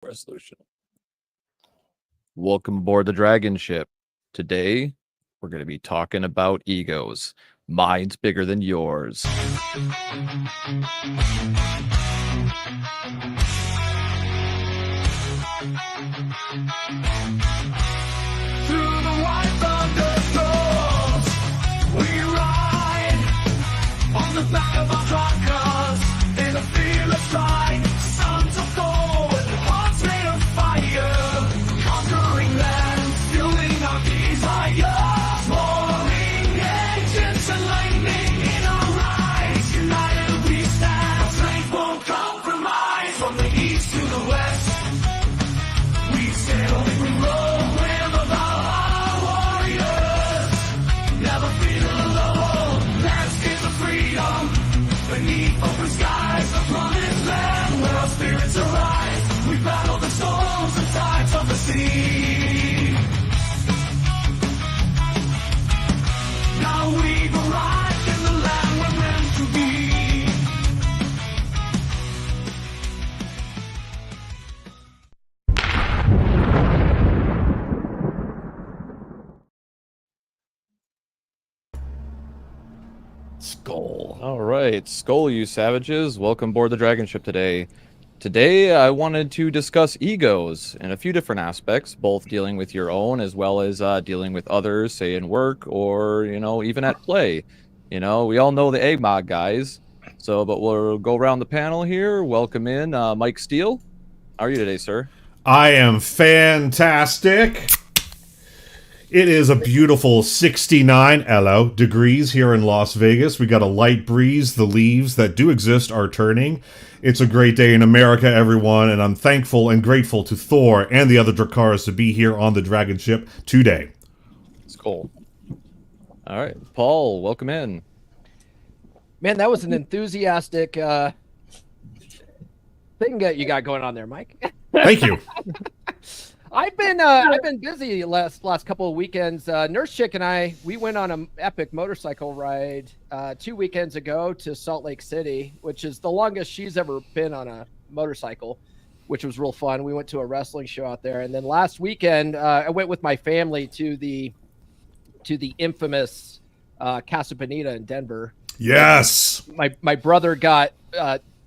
resolution. Welcome aboard the DragonShip. Today, we're going to be talking about egos. Mine's bigger than yours. Through the white thunderstorms, we ride on the back of our truckers in a fearless flight. Sons of gold, hearts made of fire, conquering land, fueling our desire. Roaring engines and lightning in our eyes, united we stand. Strength won't compromise. From the east to the west, we sail, we roll. Beneath open skies, the promised land where our spirits arise. We battle the storms and tides of the sea. Now we've arrived in the land we're meant to be. SKOL. All right, SKOL, you savages. Welcome aboard the DragonShip today. Today, I wanted to discuss egos in a few different aspects, both dealing with your own as well as dealing with others, say in work or, even at play. We all know the eggnog guys. But we'll go around the panel here. Welcome in Mike Steele. How are you today, sir? I am fantastic. It is a beautiful 69 degrees here in Las Vegas. We got a light breeze. The leaves that do exist are turning. It's a great day in America, everyone, and I'm thankful and grateful to Thor and the other Drakars to be here on the DragonShip today. It's cool. All right, Paul, welcome in. Man, that was an enthusiastic thing that you got going on there, Mike. Thank you. I've been busy last couple of weekends. Nurse Chick and we went on an epic motorcycle ride 2 weekends ago to Salt Lake City, which is the longest she's ever been on a motorcycle, which was real fun. We went to a wrestling show out there, and then last weekend I went with my family to the infamous Casa Bonita in Denver. Yes. My brother got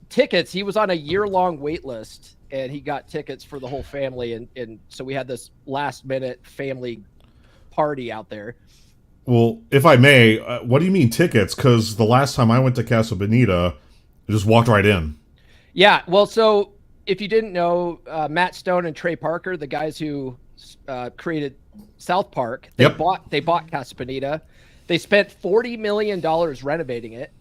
tickets. He was on a year-long wait list. And he got tickets for the whole family, and so we had this last-minute family party out there. Well, if I may, what do you mean tickets? Because the last time I went to Casa Bonita, I just walked right in. Yeah, well, so if you didn't know, Matt Stone and Trey Parker, the guys who created South Park, they bought Casa Bonita. They spent $40 million renovating it.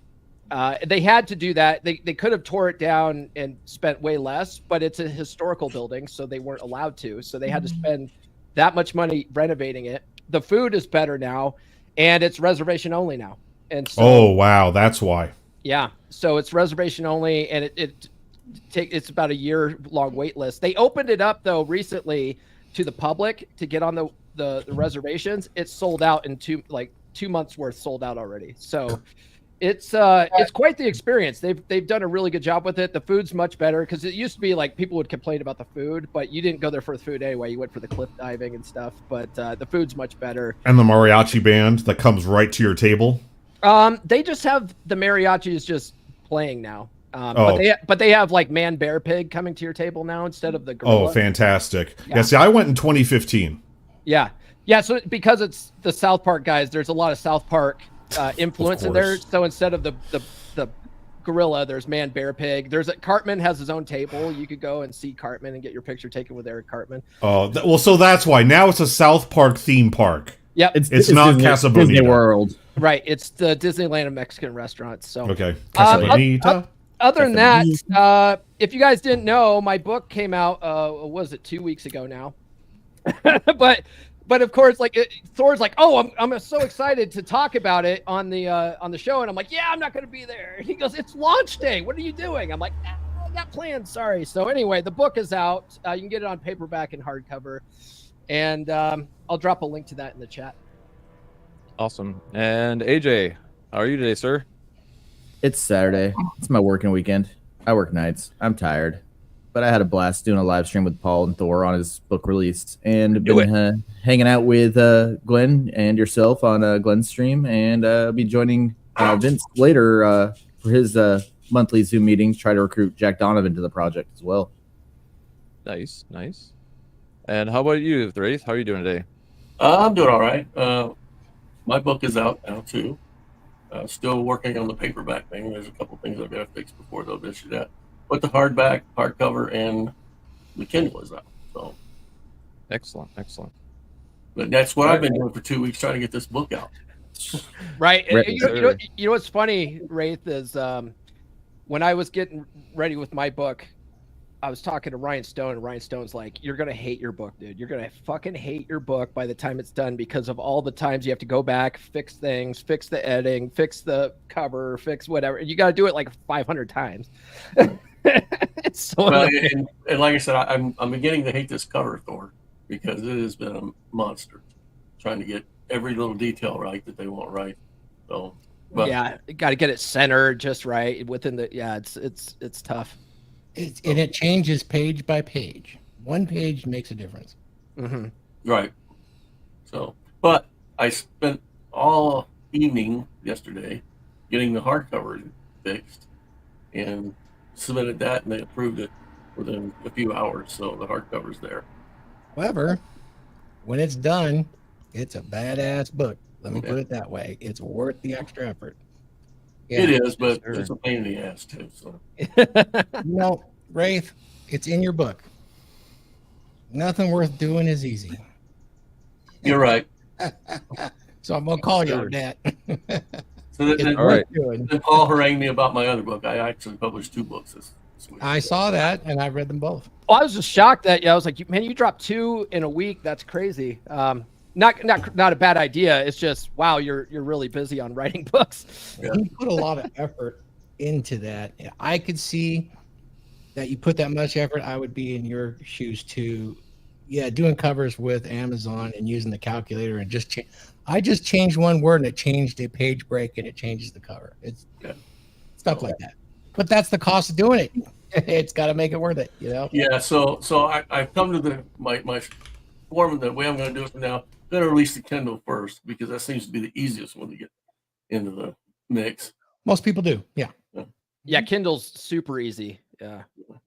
They had to do that. They could have tore it down and spent way less, but it's a historical building, so they weren't allowed to. So they had to spend that much money renovating it. The food is better now, and it's reservation only now. And so, oh wow, that's why. Yeah, so it's reservation only, and it's about a year-long wait list. They opened it up though recently to the public to get on the reservations. It's sold out in 2 months worth, sold out already. So. It's quite the experience. They've done a really good job with it. The food's much better because it used to be like people would complain about the food, but you didn't go there for the food anyway. You went for the cliff diving and stuff. But the food's much better. And the mariachi band that comes right to your table. They just have the mariachis just playing now. But they have like man, bear, pig coming to your table now instead of the gorilla. Oh, fantastic! Yeah, see, I went in 2015. Yeah. So because it's the South Park guys, there's a lot of South Park influence in there. So instead of the gorilla, there's man, bear, pig. Cartman has his own table. You could go and see Cartman and get your picture taken with Eric Cartman. Oh, well, so that's why now it's a South Park theme park. Yep, it's not Casa Bonita. Disney World, right? It's the Disneyland of Mexican restaurants. So okay, Casa Bonita. Other than that, if you guys didn't know, my book came out. Was it 2 weeks ago now? But of course, Thor's like, oh, I'm so excited to talk about it on the show, and I'm like, yeah, I'm not going to be there. He goes, it's launch day. What are you doing? I'm like, I got plans. Sorry. So anyway, the book is out. You can get it on paperback and hardcover, and I'll drop a link to that in the chat. Awesome. And AJ, how are you today, sir? It's Saturday. It's my working weekend. I work nights. I'm tired. but I had a blast doing a live stream with Paul and Thor on his book release, and Do been hanging out with Glenn and yourself on Glenn's stream, and I'll be joining Vince later for his monthly Zoom meetings. Try to recruit Jack Donovan to the project as well. Nice, nice. And how about you, Wraith? How are you doing today? I'm doing all right. My book is out now too. Still working on the paperback thing. There's a couple things I've got to fix before they'll issue that. But the hardcover, and the Kindle is out. So Excellent, excellent. but that's what I've been doing for 2 weeks, trying to get this book out. Right. Right. You know what's funny, Wraith, is when I was getting ready with my book, I was talking to Ryan Stone, and Ryan Stone's like, "You're gonna hate your book, dude. You're gonna fucking hate your book by the time it's done because of all the times you have to go back, fix things, fix the editing, fix the cover, fix whatever. And you got to do it like 500 times." It's so Well, annoying. and like I said, I'm beginning to hate this cover, Thor, because it has been a monster trying to get every little detail right that they want right. So, but Yeah, got to get it centered just right within the. Yeah, it's tough. And it changes page by page. One page makes a difference. Mm-hmm. right. So, but I spent all evening yesterday getting the hardcover fixed and submitted that, and they approved it within a few hours. So the hardcover's there. However, when it's done, it's a badass book. Let me put it that way. It's worth the extra effort. It is, but sure. it's a pain in the ass too. So No, Wraith, it's in your book. Nothing worth doing is easy. you're right. So I'm gonna call you on that. So It's then, All right. worth doing. then Paul harangued me about my other book. I actually published 2 books this week. I saw that and I read them both. Well, I was just shocked that I was like, man, you dropped 2 in a week. That's crazy. Not a bad idea. It's just wow, you're really busy on writing books. Yeah. You put a lot of effort into that. I could see that you put that much effort. I would be in your shoes too. Yeah, doing covers with Amazon and using the calculator and just change. I just changed one word and it changed a page break and it changes the cover. It's stuff like that. But that's the cost of doing it. It's got to make it worth it, you know. Yeah, so I've come to my form of the way I'm going to do it from now. I'm going to release the Kindle first because that seems to be the easiest one to get into the mix. Most people do. Yeah. Yeah, Kindle's super easy. Yeah,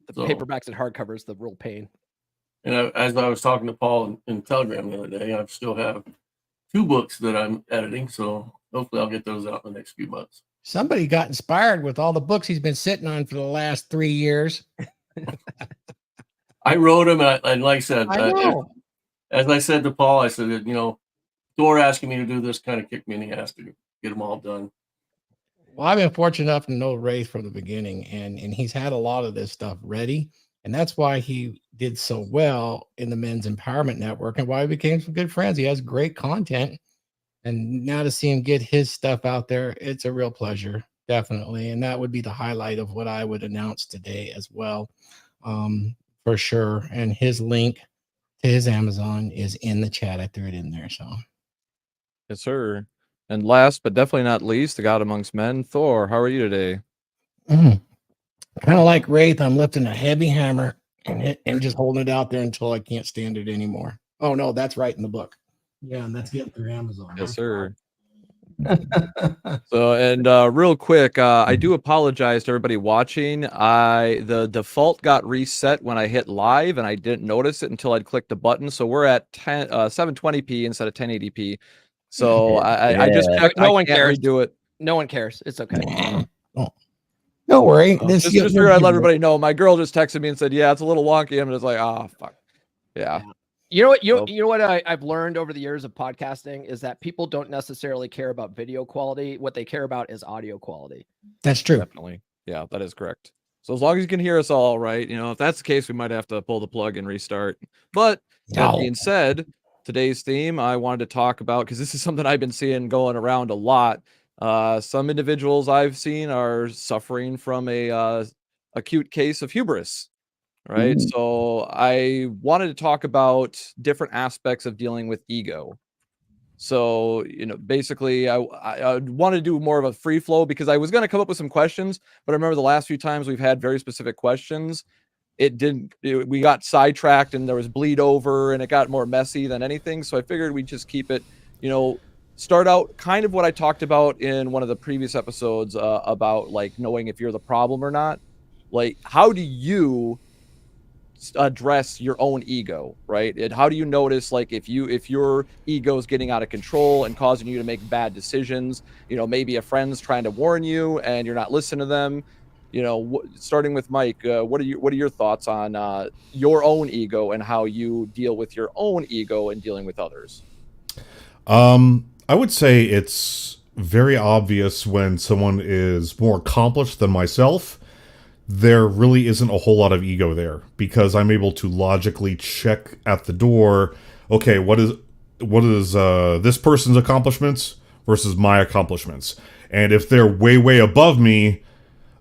the So- paperbacks and hardcovers, the real pain. And as I was talking to Paul in Telegram the other day, I still have 2 books that I'm editing, so hopefully I'll get those out in the next few months. Somebody got inspired with all the books he's been sitting on for the last 3 years. I wrote them, and like I said, I know. as I said to Paul, I said, Thor asking me to do this kind of kicked me in the ass to get them all done. Well, I've been fortunate enough to know Wraith from the beginning, and he's had a lot of this stuff ready. And that's why he did so well in the Men's Empowerment Network and why we became some good friends. He has great content. And now to see him get his stuff out there, it's a real pleasure, definitely. And that would be the highlight of what I would announce today as well, for sure. And his link to his Amazon is in the chat. I threw it in there. So Yes, sir. And last but definitely not least, the God amongst men, Thor. How are you today? kind of like Wraith, I'm lifting a heavy hammer and just holding it out there until I can't stand it anymore. Oh no, that's right in the book. Yeah, and that's getting through Amazon. Yes, sir. So, and real quick, I do apologize to everybody watching. The default got reset when I hit live, and I didn't notice it until I'd clicked the button. So we're at 720p instead of 1080p. So I just checked. No I one can't cares. redo it. No one cares. It's okay. Don't worry. Just figured I'd let everybody know. My girl just texted me and said, "Yeah, it's a little wonky." I'm just like, "Ah, fuck." Yeah. You know what? Well- You know what I've learned over the years of podcasting is that people don't necessarily care about video quality. What they care about is audio quality. That's true. Definitely. Yeah, that is correct. So as long as you can hear us all right, if that's the case, we might have to pull the plug and restart. But that No. being said, today's theme I wanted to talk about, because this is something I've been seeing going around a lot. Some individuals I've seen are suffering from a acute case of hubris. Right. So I wanted to talk about different aspects of dealing with ego. So, basically I want to do more of a free flow because I was going to come up with some questions, but I remember the last few times we've had very specific questions. we got sidetracked and there was bleed over and it got more messy than anything. So I figured we'd just keep it, start out kind of what I talked about in one of the previous episodes about like knowing if you're the problem or not. Like, how do you address your own ego, right? And how do you notice, like, if your ego is getting out of control and causing you to make bad decisions? Maybe a friend's trying to warn you and you're not listening to them. Starting with Mike, what are your thoughts on your own ego and how you deal with your own ego and dealing with others? I would say it's very obvious when someone is more accomplished than myself. There really isn't a whole lot of ego there because I'm able to logically check at the door. Okay, what is this person's accomplishments versus my accomplishments? And if they're way above me,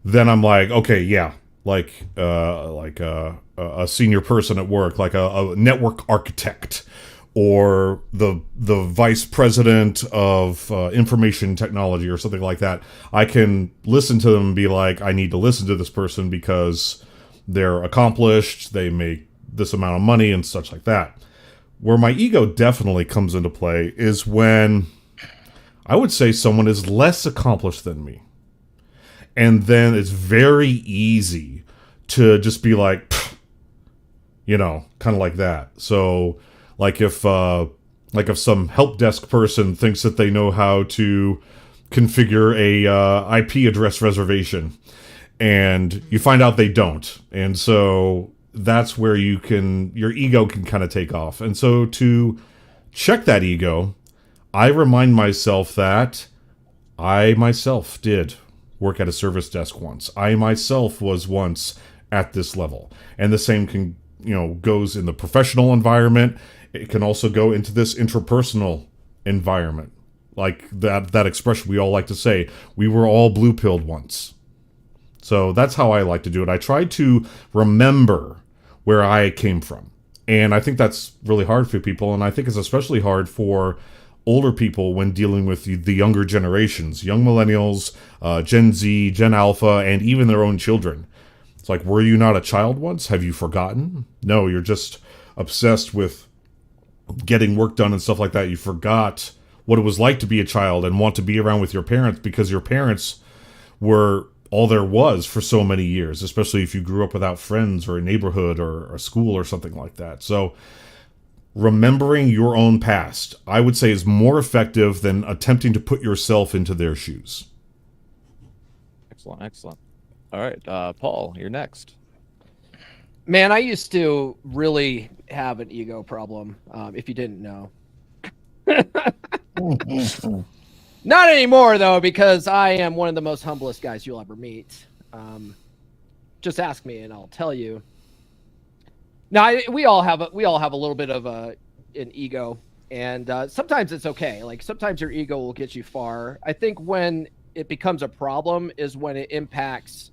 then I'm like, okay, yeah, like a senior person at work, like a network architect, or the vice president of information technology or something like that. I can listen to them and be like, I need to listen to this person because they're accomplished, they make this amount of money and such like that. Where my ego definitely comes into play is when I would say someone is less accomplished than me. And then it's very easy to just be like, kind of like that. So, like if some help desk person thinks that they know how to configure a IP address reservation, and you find out they don't, and so that's where your ego can kind of take off. And so to check that ego, I remind myself that I myself did work at a service desk once. I myself was once at this level. And the same can, goes in the professional environment. It can also go into this interpersonal environment. Like that expression we all like to say, we were all blue-pilled once. So that's how I like to do it. I try to remember where I came from. And I think that's really hard for people. And I think it's especially hard for older people when dealing with the younger generations, young millennials, Gen Z, Gen Alpha, and even their own children. It's like, were you not a child once? Have you forgotten? No, you're just obsessed with getting work done and stuff like that. You forgot what it was like to be a child and want to be around with your parents because your parents were all there was for so many years, especially if you grew up without friends or a neighborhood or a school or something like that. So remembering your own past, I would say, is more effective than attempting to put yourself into their shoes. Excellent. All right, Paul, you're next. Man, I used to really have an ego problem, if you didn't know. Not anymore, though, because I am one of the most humblest guys you'll ever meet. Just ask me and I'll tell you. Now, we all have a little bit of an ego, and sometimes it's okay. Like, sometimes your ego will get you far. I think when it becomes a problem is when it impacts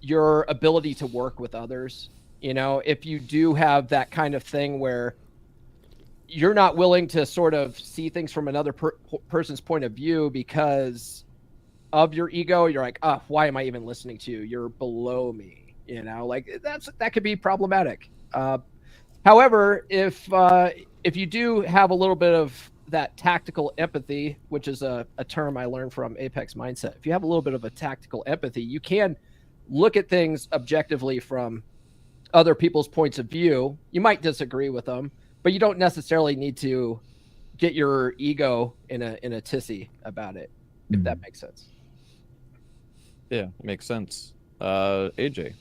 your ability to work with others. If you do have that kind of thing where you're not willing to sort of see things from another person's point of view because of your ego, you're like, oh, why am I even listening to you? You're below me. Like that could be problematic. However, if you do have a little bit of that tactical empathy, which is a term I learned from Apex Mindset, if you have a little bit of a tactical empathy, you can look at things objectively from other people's points of view. You might disagree with them, but you don't necessarily need to get your ego in a tizzy about it, if that makes sense. Yeah, it makes sense. AJ.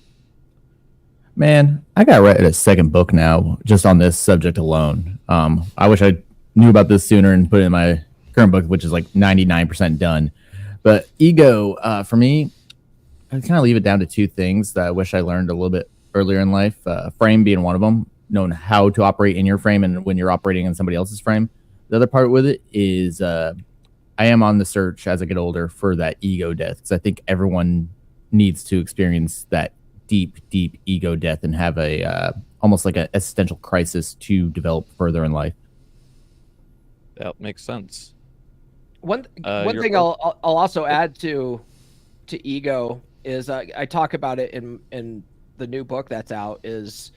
Man, I got to write a second book now just on this subject alone. I wish I knew about this sooner and put it in my current book, which is like 99% done. But ego, for me, I kind of leave it down to two things that I wish I learned a little bit earlier in life. Frame being one of them, knowing how to operate in your frame and when you're operating in somebody else's frame. The other part with it is I am on the search as I get older for that ego death, because I think everyone needs to experience that deep ego death and have a almost like an existential crisis to develop further in life. That makes sense. One thing I'll also add to ego is I talk about it in the new book that's out is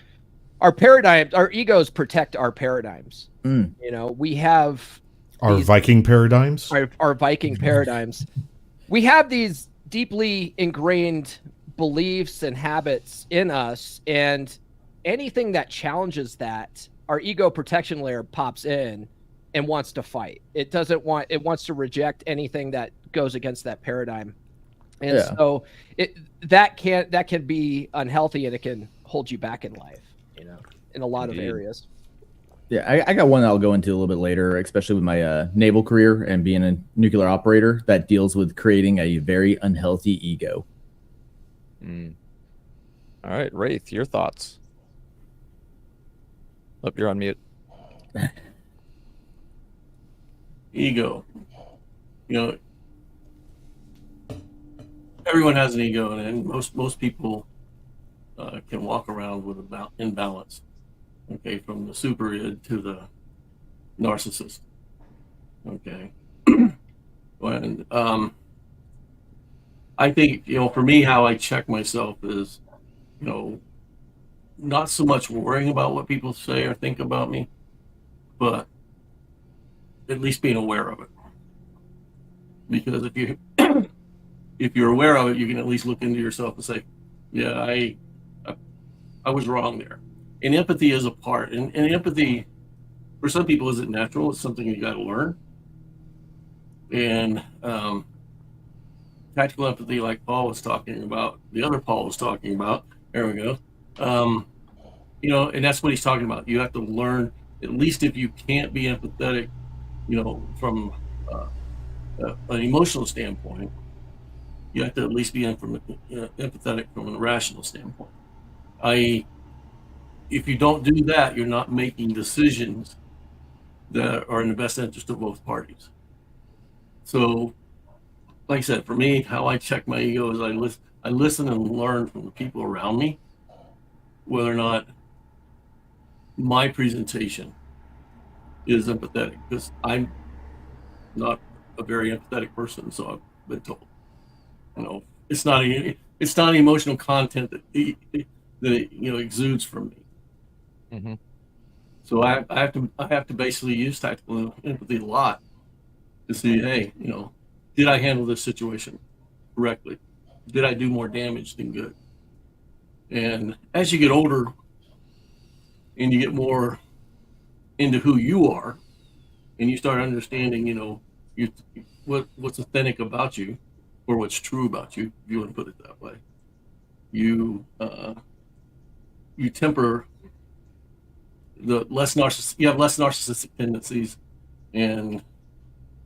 our paradigms, our egos protect our paradigms. Mm. You know, we have Our these- Viking paradigms. our Viking paradigms. We have these deeply ingrained beliefs and habits in us, and anything that challenges that, our ego protection layer pops in and wants to fight. It wants to reject anything that goes against that paradigm. And Yeah. so that can be unhealthy, and it can hold you back in life, you know, in a lot Indeed. of areas. Yeah, I got one I'll go into a little bit later, especially with my naval career and being a nuclear operator that deals with creating a very unhealthy ego. Mm. All right, Wraith, your thoughts. Oh, you're on mute. Ego. You know, everyone has an ego, and most people can walk around with imbalance. Okay, from the super id to the narcissist. Okay, and I think, you know, for me, how I check myself is, you know, not so much worrying about what people say or think about me, but at least being aware of it. Because if you're aware of it, you can at least look into yourself and say, yeah, I was wrong there. And empathy is a part. And empathy, for some people, isn't natural. It's something you got to learn. And tactical empathy, like Paul was talking about, the other Paul was talking about, there we go. You know, and that's what he's talking about. You have to learn, at least if you can't be empathetic, you know, from an emotional standpoint, you have to at least be empathetic from a rational standpoint. If you don't do that, you're not making decisions that are in the best interest of both parties. So, like I said, for me, how I check my ego is I listen and learn from the people around me, whether or not my presentation is empathetic, because I'm not a very empathetic person, so I've been told. You know, it's not emotional content that you know exudes from me. Mm-hmm. So I have to basically use tactical empathy a lot to see, hey, you know, did I handle this situation correctly? Did I do more damage than good? And as you get older and you get more into who you are, and you start understanding, you know, what's authentic about you, or what's true about you, if you want to put it that way, you temper you have less narcissistic tendencies, and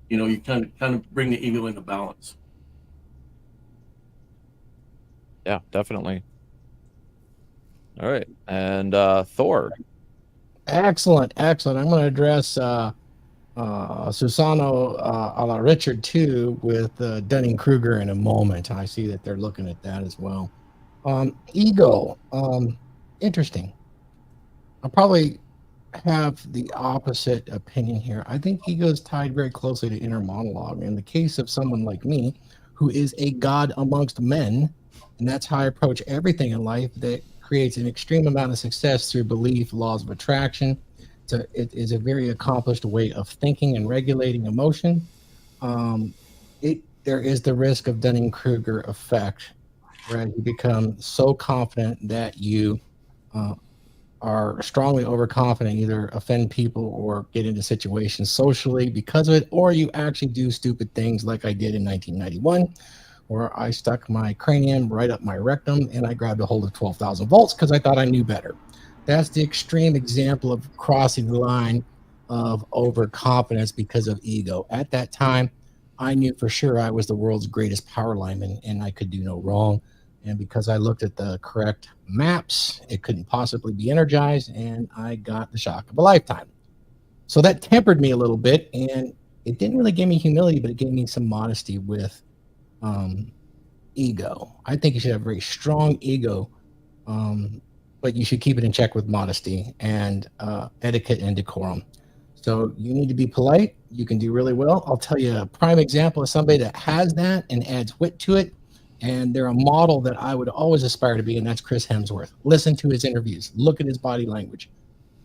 you know, you kind of bring the ego into balance. Yeah, definitely. All right, and Thor. Excellent. I'm going to address Susano a la Richard too with Dunning-Kruger in a moment. I see that they're looking at that as well. Ego. Interesting. I'll probably have the opposite opinion here. I think ego is tied very closely to inner monologue. In the case of someone like me, who is a god amongst men, and that's how I approach everything in life, that creates an extreme amount of success through belief, laws of attraction. It is a very accomplished way of thinking and regulating emotion. There is the risk of Dunning-Kruger effect, where you become so confident that you are strongly overconfident, either offend people or get into situations socially because of it, or you actually do stupid things like I did in 1991, where I stuck my cranium right up my rectum and I grabbed a hold of 12,000 volts because I thought I knew better. That's the extreme example of crossing the line of overconfidence because of ego. At that time, I knew for sure I was the world's greatest power lineman and I could do no wrong. And because I looked at the correct maps, it couldn't possibly be energized, and I got the shock of a lifetime. So that tempered me a little bit, and it didn't really give me humility, but it gave me some modesty with ego. I think you should have a very strong ego, but you should keep it in check with modesty and etiquette and decorum. So you need to be polite. You can do really well. I'll tell you a prime example of somebody that has that and adds wit to it. And they're a model that I would always aspire to be, and that's Chris Hemsworth. Listen to his interviews. Look at his body language.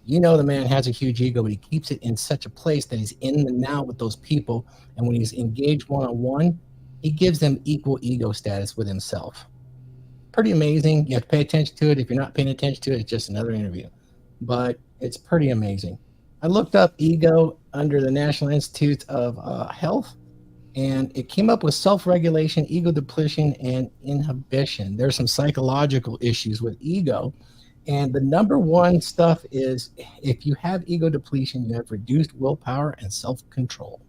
You know the man has a huge ego, but he keeps it in such a place that he's in the now with those people. And when he's engaged one-on-one, he gives them equal ego status with himself. Pretty amazing. You have to pay attention to it. If you're not paying attention to it, it's just another interview. But it's pretty amazing. I looked up ego under the National Institute of Health, and it came up with self-regulation, ego depletion, and inhibition. There's some psychological issues with ego. And the number one stuff is if you have ego depletion, you have reduced willpower and self-control.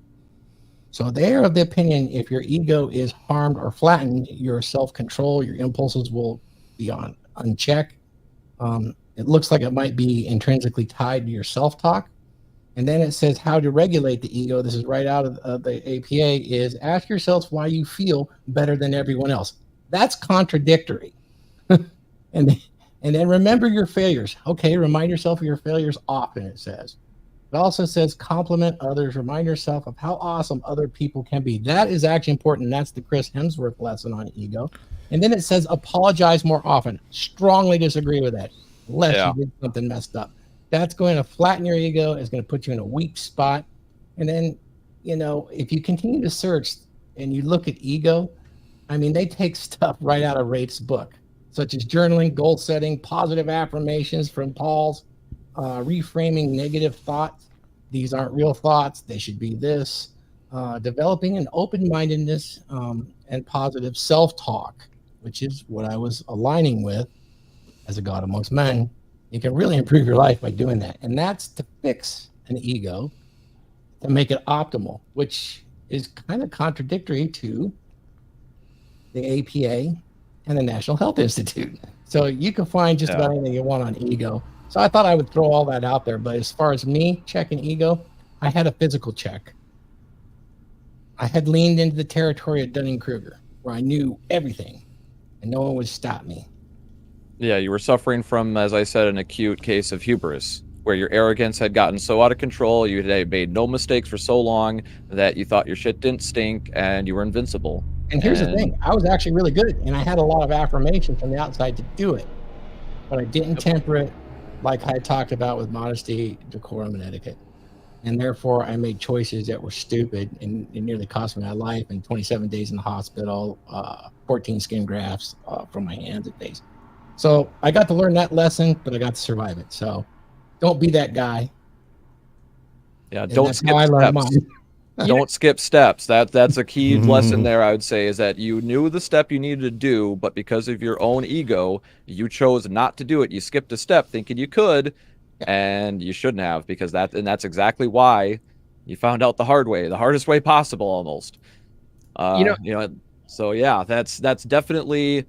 So they are of the opinion if your ego is harmed or flattened, your self-control, your impulses will be on unchecked. It looks like it might be intrinsically tied to your self-talk. And then it says how to regulate the ego. This is right out of the APA, is ask yourselves why you feel better than everyone else. That's contradictory. and then remember your failures. Okay, remind yourself of your failures often, it says. It also says compliment others. Remind yourself of how awesome other people can be. That is actually important. That's the Chris Hemsworth lesson on ego. And then it says apologize more often. Strongly disagree with that. Unless you did something messed up. That's going to flatten your ego. It's going to put you in a weak spot. And then, you know, if you continue to search and you look at ego, I mean, they take stuff right out of Rafe's book, such as journaling, goal setting, positive affirmations from Paul's, reframing negative thoughts. These aren't real thoughts. They should be this. Developing an open-mindedness and positive self-talk, which is what I was aligning with as a God amongst men. You can really improve your life by doing that. And that's to fix an ego, to make it optimal, which is kind of contradictory to the APA and the National Health Institute. So you can find just about anything you want on ego. So I thought I would throw all that out there. But as far as me checking ego, I had a physical check. I had leaned into the territory of Dunning-Kruger, where I knew everything, and no one would stop me. Yeah, you were suffering from, as I said, an acute case of hubris, where your arrogance had gotten so out of control, you had made no mistakes for so long that you thought your shit didn't stink and you were invincible. And here's the thing, I was actually really good, and I had a lot of affirmation from the outside to do it, but I didn't temper it like I talked about with modesty, decorum, and etiquette. And therefore, I made choices that were stupid, and it nearly cost me my life, and 27 days in the hospital, 14 skin grafts from my hands and face. So I got to learn that lesson, but I got to survive it. So don't be that guy. Yeah, And don't skip steps. Don't skip steps. That's a key lesson there, I would say, is that you knew the step you needed to do, but because of your own ego, you chose not to do it. You skipped a step thinking you could, and you shouldn't have, because that's exactly why you found out the hard way, the hardest way possible almost. So yeah, that's definitely...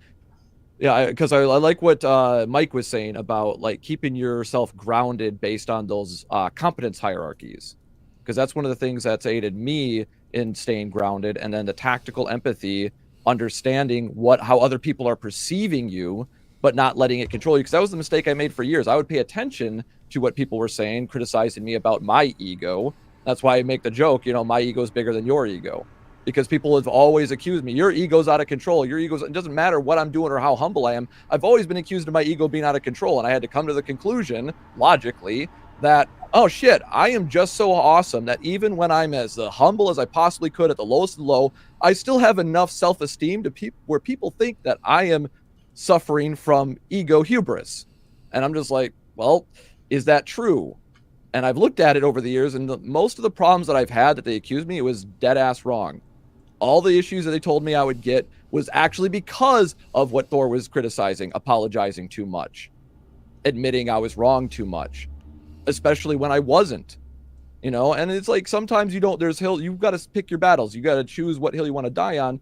Yeah, because I like what Mike was saying about like keeping yourself grounded based on those competence hierarchies, because that's one of the things that's aided me in staying grounded. And then the tactical empathy, understanding how other people are perceiving you, but not letting it control you. Because that was the mistake I made for years. I would pay attention to what people were saying, criticizing me about my ego. That's why I make the joke, my ego is bigger than your ego. Because people have always accused me, your ego's out of control. It doesn't matter what I'm doing or how humble I am. I've always been accused of my ego being out of control. And I had to come to the conclusion, logically, that, oh shit, I am just so awesome that even when I'm as humble as I possibly could at the lowest of the low, I still have enough self-esteem where people think that I am suffering from ego hubris. And I'm just like, well, is that true? And I've looked at it over the years, and most of the problems that I've had that they accused me, it was dead ass wrong. All the issues that they told me I would get was actually because of what Thor was criticizing, apologizing too much, admitting I was wrong too much, especially when I wasn't, and it's like, sometimes you've got to pick your battles. You got to choose what hill you want to die on.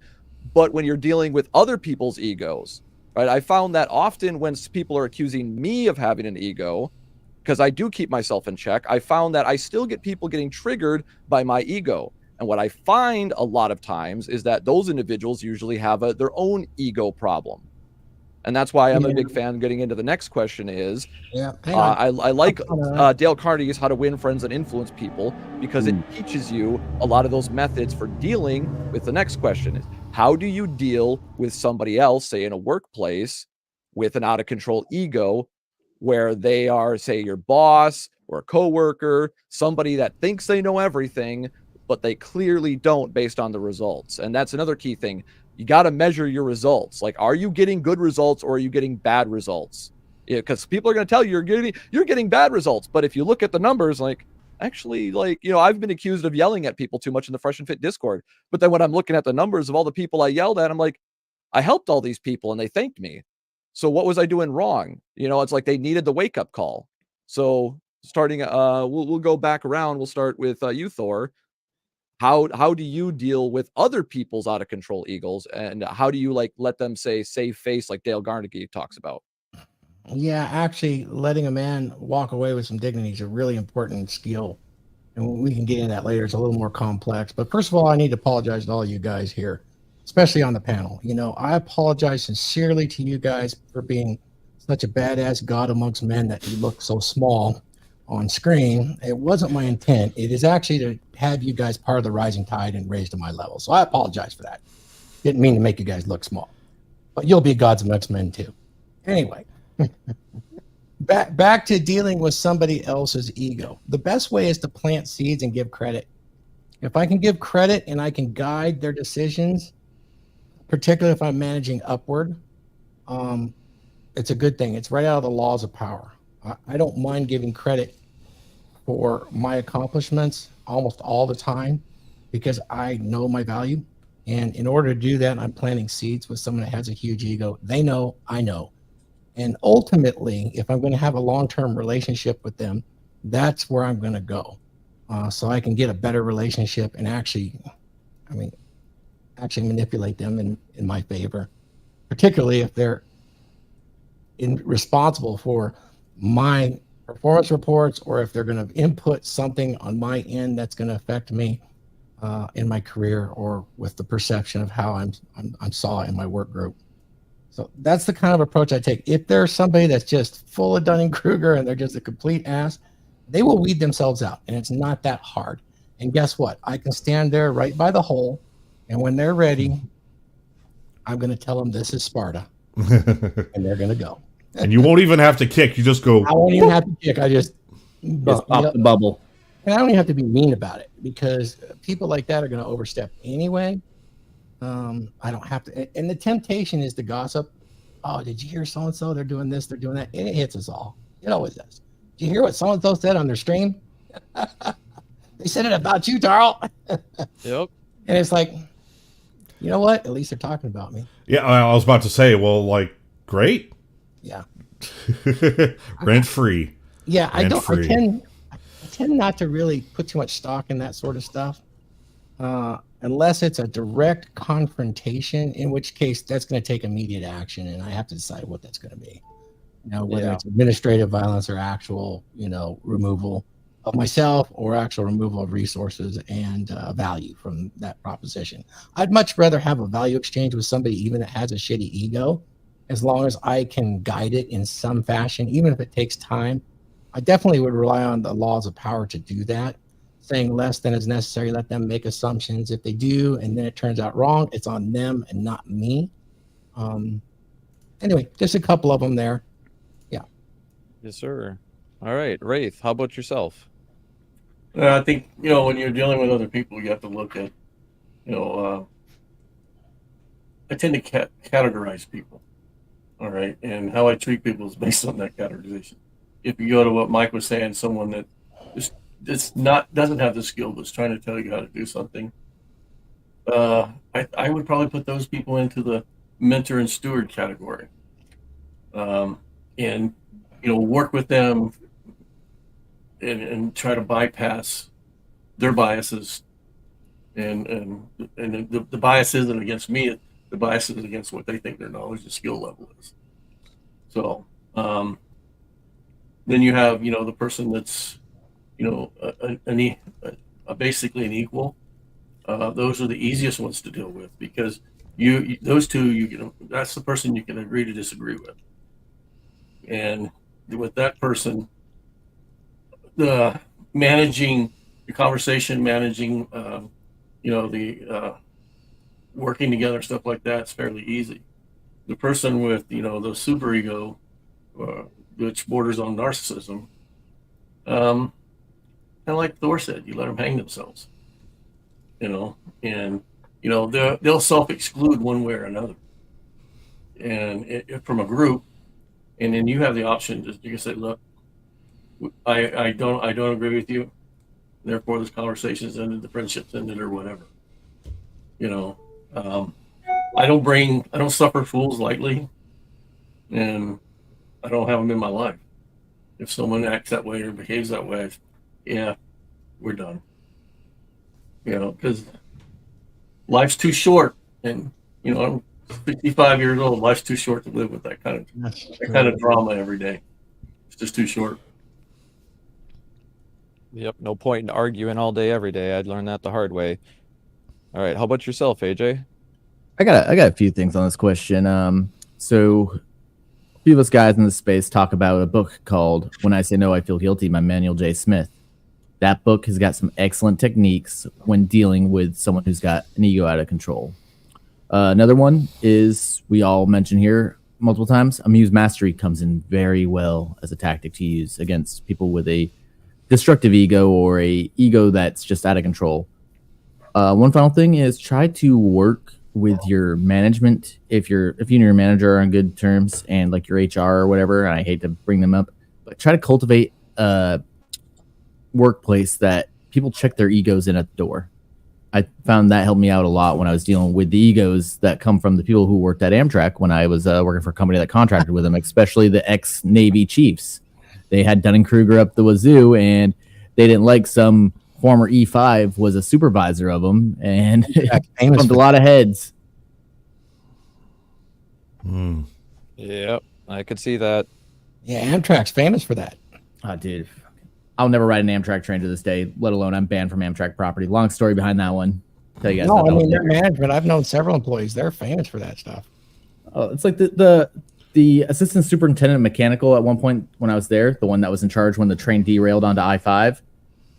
But when you're dealing with other people's egos, right? I found that often when people are accusing me of having an ego, because I do keep myself in check, I found that I still get people getting triggered by my ego. And what I find a lot of times is that those individuals usually have their own ego problem. And that's why I'm a Yeah. big fan. Getting into the next question is, Yeah, hang on. I like Hold on. Dale Carnegie's How to Win Friends and Influence People, because it teaches you a lot of those methods for dealing with the next question. Is how do you deal with somebody else, say in a workplace, with an out of control ego, where they are, say, your boss or a coworker, somebody that thinks they know everything, but they clearly don't based on the results. And that's another key thing. You got to measure your results. Like, are you getting good results or are you getting bad results? Because people are going to tell you you're getting bad results. But if you look at the numbers, like, actually, like, I've been accused of yelling at people too much in the Fresh and Fit Discord. But then when I'm looking at the numbers of all the people I yelled at, I'm like, I helped all these people and they thanked me. So what was I doing wrong? It's like they needed the wake up call. So starting, we'll go back around. We'll start with you, Thor. How do you deal with other people's out of control egos, and how do you let them say save face like Dale Carnegie talks about? Yeah, actually, letting a man walk away with some dignity is a really important skill, and we can get into that later. It's a little more complex, but first of all, I need to apologize to all you guys here, especially on the panel. I apologize sincerely to you guys for being such a badass god amongst men that you look so small on screen. It wasn't my intent. It is actually to have you guys part of the rising tide and raised to my level. So I apologize for that. Didn't mean to make you guys look small, but you'll be gods amongst men too. Anyway, back to dealing with somebody else's ego. The best way is to plant seeds and give credit. If I can give credit and I can guide their decisions, particularly if I'm managing upward, it's a good thing. It's right out of the laws of power. I don't mind giving credit for my accomplishments almost all the time because I know my value. And in order to do that, I'm planting seeds with someone that has a huge ego. They know, I know. And ultimately, if I'm going to have a long-term relationship with them, that's where I'm going to go. So I can get a better relationship and actually manipulate them in my favor, particularly if they're responsible for my performance reports, or if they're going to input something on my end that's going to affect me in my career or with the perception of how I'm saw in my work group. So that's the kind of approach I take. If there's somebody that's just full of Dunning-Kruger and they're just a complete ass, they will weed themselves out, and it's not that hard. And guess what? I can stand there right by the hole, and when they're ready, I'm going to tell them this is Sparta, and they're going to go. And you won't even have to kick. You just go. I won't even have to kick. I just Pop the bubble. And I don't even have to be mean about it, because people like that are going to overstep anyway. I don't have to. And the temptation is to gossip. Oh, did you hear so-and-so? They're doing this, they're doing that. And it hits us all. It always does. Did you hear what so-and-so said on their stream? They said it about you, Darl. Yep. And it's like, you know what? At least they're talking about me. Yeah, I was about to say, well, great. Yeah. Rent free. Yeah, I Rent-free. tend not to really put too much stock in that sort of stuff, unless it's a direct confrontation, in which case that's going to take immediate action, and I have to decide what that's going to be. Whether it's administrative violence or actual, removal of myself, or actual removal of resources and value from that proposition. I'd much rather have a value exchange with somebody even that has a shitty ego, as long as I can guide it in some fashion, even if it takes time. I definitely would rely on the laws of power to do that. Saying less than is necessary, let them make assumptions. If they do, and then it turns out wrong, it's on them and not me. Anyway, just a couple of them there. Yeah. Yes, sir. All right, Wraith, how about yourself? I think, when you're dealing with other people, you have to look at, I tend to categorize people. All right. And how I treat people is based on that categorization. If you go to what Mike was saying, someone that doesn't have the skill, but is trying to tell you how to do something, I would probably put those people into the mentor and steward category. And work with them and try to bypass their biases, and the bias isn't against me. The bias is against what they think their knowledge and skill level is. So then you have the person that's basically an equal. Those are the easiest ones to deal with, because those two, that's the person you can agree to disagree with. And with that person, the managing the conversation, managing, the working together, stuff like that, is fairly easy. The person with, those super ego, which borders on narcissism, kind of like Thor said, you let them hang themselves, and they'll self-exclude one way or another, and from a group, and then you have the option just you can say, look, I don't agree with you, therefore this conversation's ended, the friendship's ended, or whatever. I don't suffer fools lightly, and I don't have them in my life. If someone acts that way or behaves that way, yeah, we're done. Because life's too short, and I'm 65 years old. Life's too short to live with that kind of drama every day. It's just too short. Yep, no point in arguing all day, every day. I'd learn that the hard way. All right, how about yourself, AJ? I got a few things on this question. So a few of us guys in this space talk about a book called When I Say No, I Feel Guilty by Manuel J. Smith. That book has got some excellent techniques when dealing with someone who's got an ego out of control. Another one is, we all mentioned here multiple times, amuse mastery comes in very well as a tactic to use against people with a destructive ego or a ego that's just out of control. One final thing is try to work with your management. If you and your manager are on good terms, and like your HR or whatever, and I hate to bring them up, but try to cultivate a workplace that people check their egos in at the door. I found that helped me out a lot when I was dealing with the egos that come from the people who worked at Amtrak when I was working for a company that contracted with them, especially the ex-Navy chiefs. They had Dunning-Kruger up the wazoo, and they didn't like some former E5 was a supervisor of them, and bumped a lot of heads. Yep, I could see that. Yeah, Amtrak's famous for that. Oh, dude. I'll never ride an Amtrak train to this day, let alone I'm banned from Amtrak property. Long story behind that one. Tell you guys. No, I mean, their management, I've known several employees. They're famous for that stuff. Oh, it's like the assistant superintendent mechanical at one point when I was there, the one that was in charge when the train derailed onto I-5.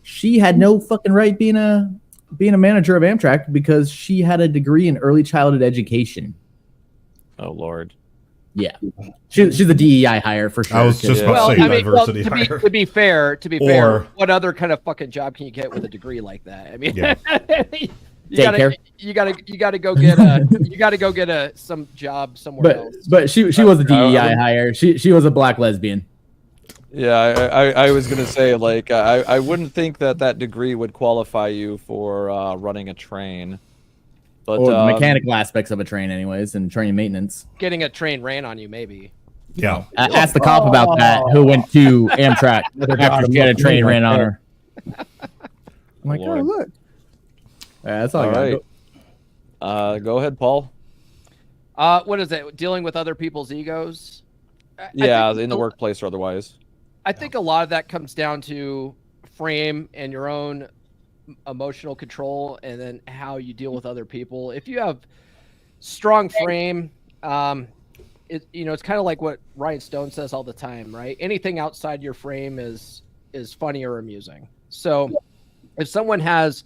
She had no fucking right being a manager of Amtrak because she had a degree in early childhood education. Oh Lord. Yeah, she's a DEI hire for sure. I was just about to say diversity hire. To be fair, what other kind of fucking job can you get with a degree like that? I mean, Yeah. you gotta go get some job somewhere else. But she was a DEI hire. She was a black lesbian. Yeah, I was gonna say, like, I wouldn't think that degree would qualify you for running a train, but or the mechanical aspects of a train, anyways, and train maintenance. Getting a train ran on you, maybe. Yeah. Ask the cop about that, who went to Amtrak after she had a train ran on her. I'm like, Lord. oh look. That's all. All I right. got. Go ahead, Paul. What is it? Dealing with other people's egos? Yeah, in the workplace or otherwise. I think a lot of that comes down to frame and your own emotional control, and then how you deal with other people. If you have strong frame, it's kind of like what Ryan Stone says all the time, right? Anything outside your frame is funny or amusing. So if someone has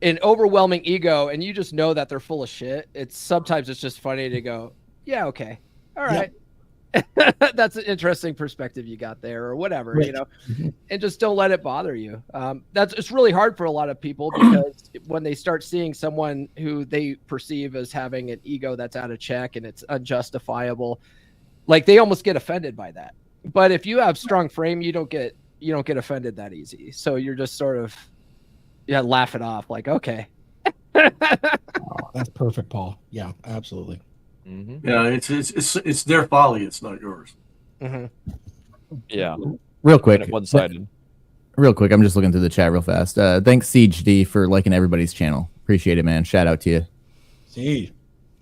an overwhelming ego and you just know that they're full of shit, sometimes it's just funny to go, yeah, okay, all right. Yep. That's an interesting perspective you got there, or whatever, right. And just don't let it bother you. It's really hard for a lot of people, because when they start seeing someone who they perceive as having an ego that's out of check and it's unjustifiable, like they almost get offended by that. But if you have strong frame, you don't get offended that easy. So you're just sort of, laugh it off, like, okay. That's perfect, Paul. Yeah, absolutely. Mm-hmm. Yeah, it's their folly. It's not yours. Mm-hmm. Yeah. Real quick. One-sided. Real quick. I'm just looking through the chat real fast. Thanks, Siege D, for liking everybody's channel. Appreciate it, man. Shout out to you. Siege.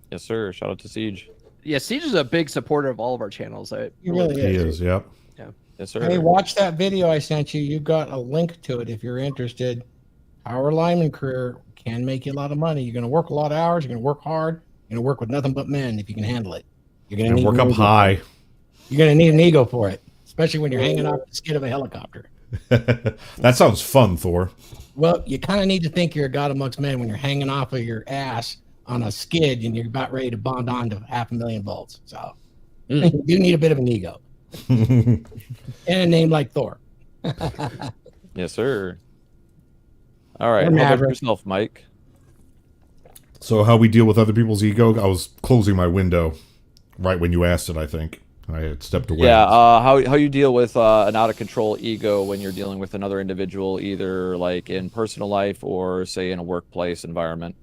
Yes, sir. Shout out to Siege. Yeah, Siege is a big supporter of all of our channels. He really is. Yep. Yeah. Yes, sir. Hey, watch that video I sent you. You got a link to it if you're interested. Power lineman career can make you a lot of money. You're going to work a lot of hours. You're going to work hard. You're gonna work with nothing but men if you can handle it. You're gonna And need work an up ego. high. You're gonna need an ego for it, especially when you're hanging off the skid of a helicopter. That sounds fun, Thor. Well, you kind of need to think you're a god amongst men when you're hanging off of your ass on a skid and you're about ready to bond on to 500,000 volts. So you do need a bit of an ego and a name like Thor. Yes, sir. All right. Or How about Maverick. yourself, Mike? So how we deal with other people's ego? I was closing my window right when you asked it, I think. I had stepped away. Yeah, how you deal with an out of control ego when you're dealing with another individual, either like in personal life or say in a workplace environment.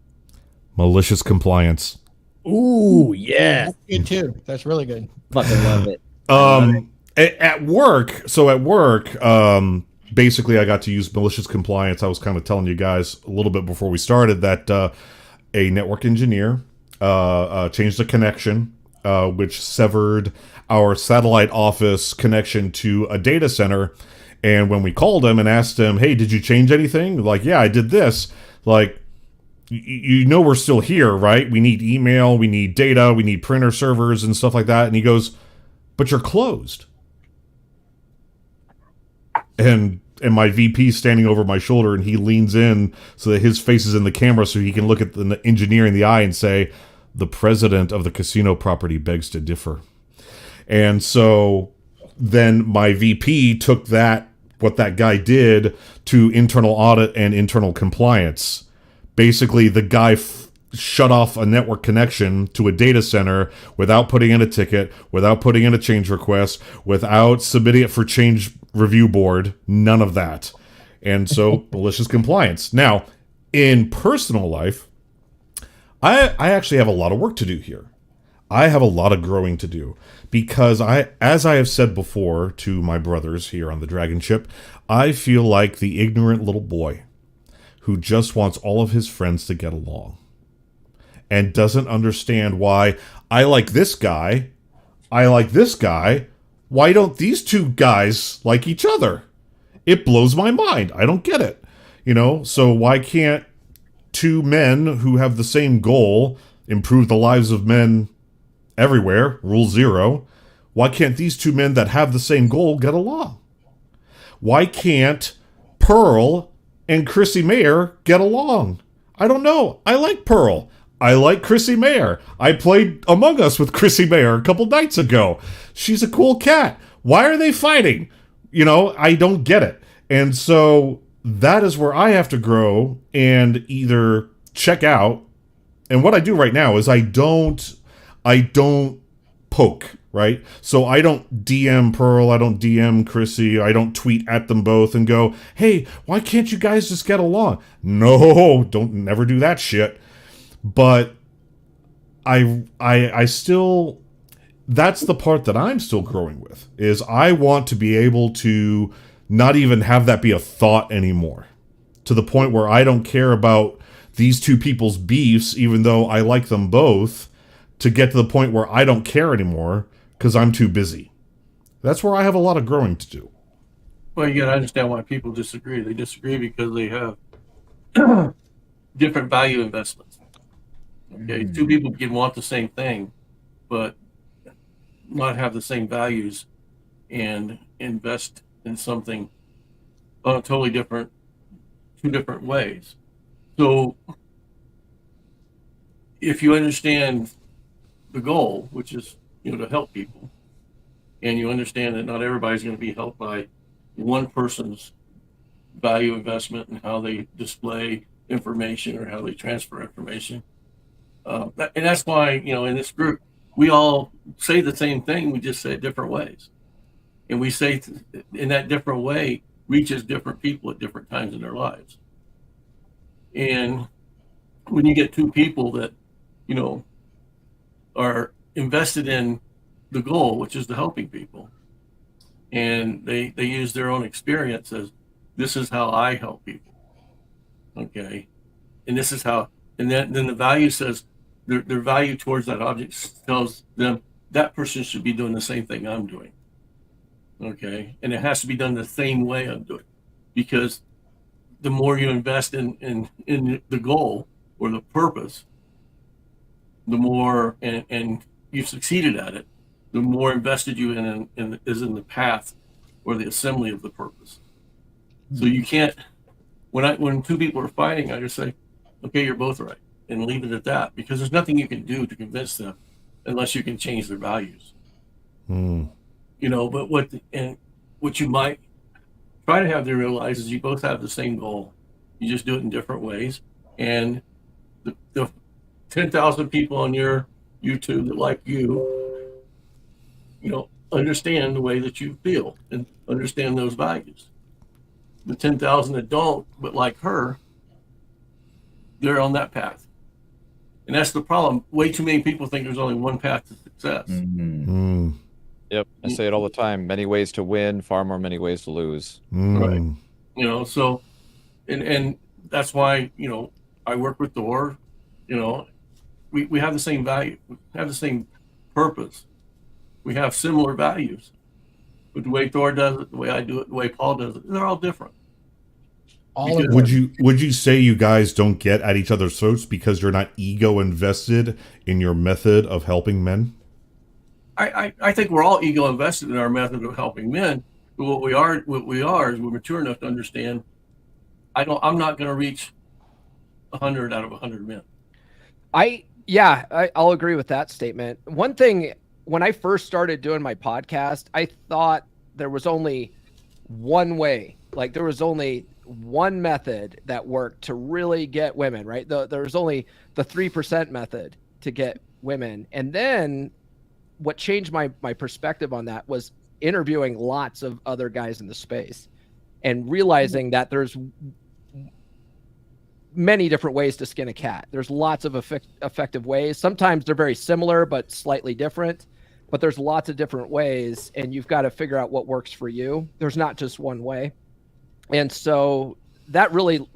Malicious compliance. Ooh, yeah. That's good too. That's really good. Fucking love it. At work, basically I got to use malicious compliance. I was kind of telling you guys a little bit before we started that a network engineer changed a connection, which severed our satellite office connection to a data center. And when we called him and asked him, hey, did you change anything? Like, yeah, I did this. Like, you know we're still here, right? We need email, we need data, we need printer servers and stuff like that. And he goes, but you're closed. And my VP standing over my shoulder, and he leans in so that his face is in the camera so he can look at the engineer in the eye and say, the president of the casino property begs to differ. And so then my VP took what that guy did, to internal audit and internal compliance. Basically, the guy shut off a network connection to a data center without putting in a ticket, without putting in a change request, without submitting it for change review board, none of that. And so malicious compliance. Now, in personal life, I actually have a lot of work to do here. I have a lot of growing to do because as I have said before to my brothers here on the DragonShip, I feel like the ignorant little boy who just wants all of his friends to get along and doesn't understand why I like this guy, why don't these two guys like each other? It blows my mind. I don't get it. So why can't two men who have the same goal, improve the lives of men everywhere, rule 0, why can't these two men that have the same goal get along? Why can't Pearl and Chrissy Mayer get along? I don't know. I like Pearl. I like Chrissy Mayer. I played Among Us with Chrissy Mayer a couple nights ago. She's a cool cat. Why are they fighting? I don't get it. And so that is where I have to grow and either check out. And what I do right now is I don't poke, right? So I don't DM Pearl, I don't DM Chrissy, I don't tweet at them both and go, hey, why can't you guys just get along? No, don't never do that shit. But I still, that's the part that I'm still growing with, is I want to be able to not even have that be a thought anymore, to the point where I don't care about these two people's beefs, even though I like them both, to get to the point where I don't care anymore because I'm too busy. That's where I have a lot of growing to do. Well, you got to understand why people disagree. They disagree because they have different value investments. Okay, two people can want the same thing, but not have the same values and invest in something on a totally different, two different ways. So if you understand the goal, which is, to help people, and you understand that not everybody's going to be helped by one person's value investment and how they display information or how they transfer information. And that's why, in this group, we all say the same thing, we just say it different ways. And we say in that different way reaches different people at different times in their lives. And when you get two people that, are invested in the goal, which is the helping people, and they use their own experience as, this is how I help people. Okay. And this is how, and then the value says, their value towards that object tells them that person should be doing the same thing I'm doing. Okay. And it has to be done the same way I'm doing, because the more you invest in the goal or the purpose, the more and you've succeeded at it, the more invested you is in the path or the assembly of the purpose. So you can't. When two people are fighting, I just say, okay, you're both right, and leave it at that, because there's nothing you can do to convince them unless you can change their values. You know, but what you might try to have them realize is you both have the same goal. You just do it in different ways. And the 10,000 people on your YouTube that like you know, understand the way that you feel and understand those values. The 10,000 that don't, but like her, they're on that path. And that's the problem. Way too many people think there's only one path to success. Yep, I say it all the time. Many ways to win, far more many ways to lose. Right. You know, so, and that's why, you know, I work with Thor. You know, we have the same value. We have the same purpose. We have similar values. But the way Thor does it, the way I do it, the way Paul does it, they're all different. Would you say you guys don't get at each other's throats because you're not ego invested in your method of helping men? I think we're all ego invested in our method of helping men. But what we are is we're mature enough to understand. I'm not going to reach 100 out of 100 men. I'll agree with that statement. One thing, when I first started doing my podcast, I thought there was only one way. Like, there was only one method that worked to really get women, right? There was only the 3% method to get women. And then what changed my perspective on that was interviewing lots of other guys in the space and realizing that there's many different ways to skin a cat. There's lots of effective ways. Sometimes they're very similar, but slightly different, but there's lots of different ways, and you've got to figure out what works for you. There's not just one way. And so that really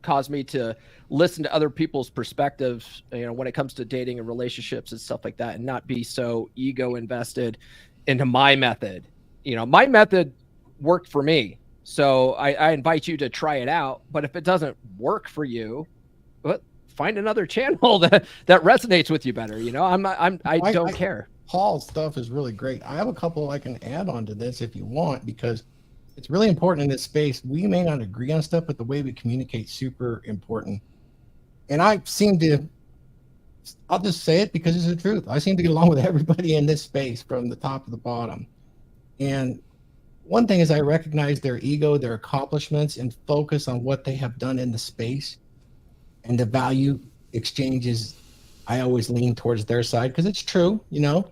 caused me to listen to other people's perspectives, you know, when it comes to dating and relationships and stuff like that, and not be so ego invested into my method. You know, my method worked for me. So I invite you to try it out. But if it doesn't work for you, find another channel that resonates with you better. You know, I don't care. Paul's stuff is really great. I have a couple I can add on to this if you want, because it's really important in this space. We may not agree on stuff, but the way we communicate is super important. And I'll just say it because it's the truth. I seem to get along with everybody in this space from the top to the bottom. And one thing is I recognize their ego, their accomplishments, and focus on what they have done in the space. And the value exchanges, I always lean towards their side because it's true, you know,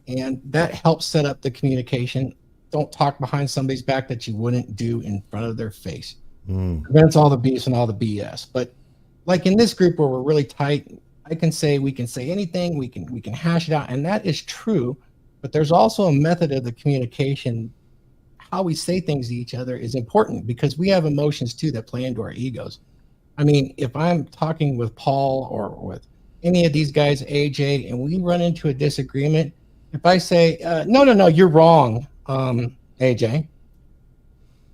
and that helps set up the communication. Don't talk behind somebody's back that you wouldn't do in front of their face. Prevents all the beefs and all the BS. But like in this group where we're really tight, we can say anything, we can hash it out, and that is true. But there's also a method of the communication. How we say things to each other is important because we have emotions too that play into our egos. I mean, if I'm talking with Paul or with any of these guys, AJ, and we run into a disagreement, if I say, no, you're wrong, AJ,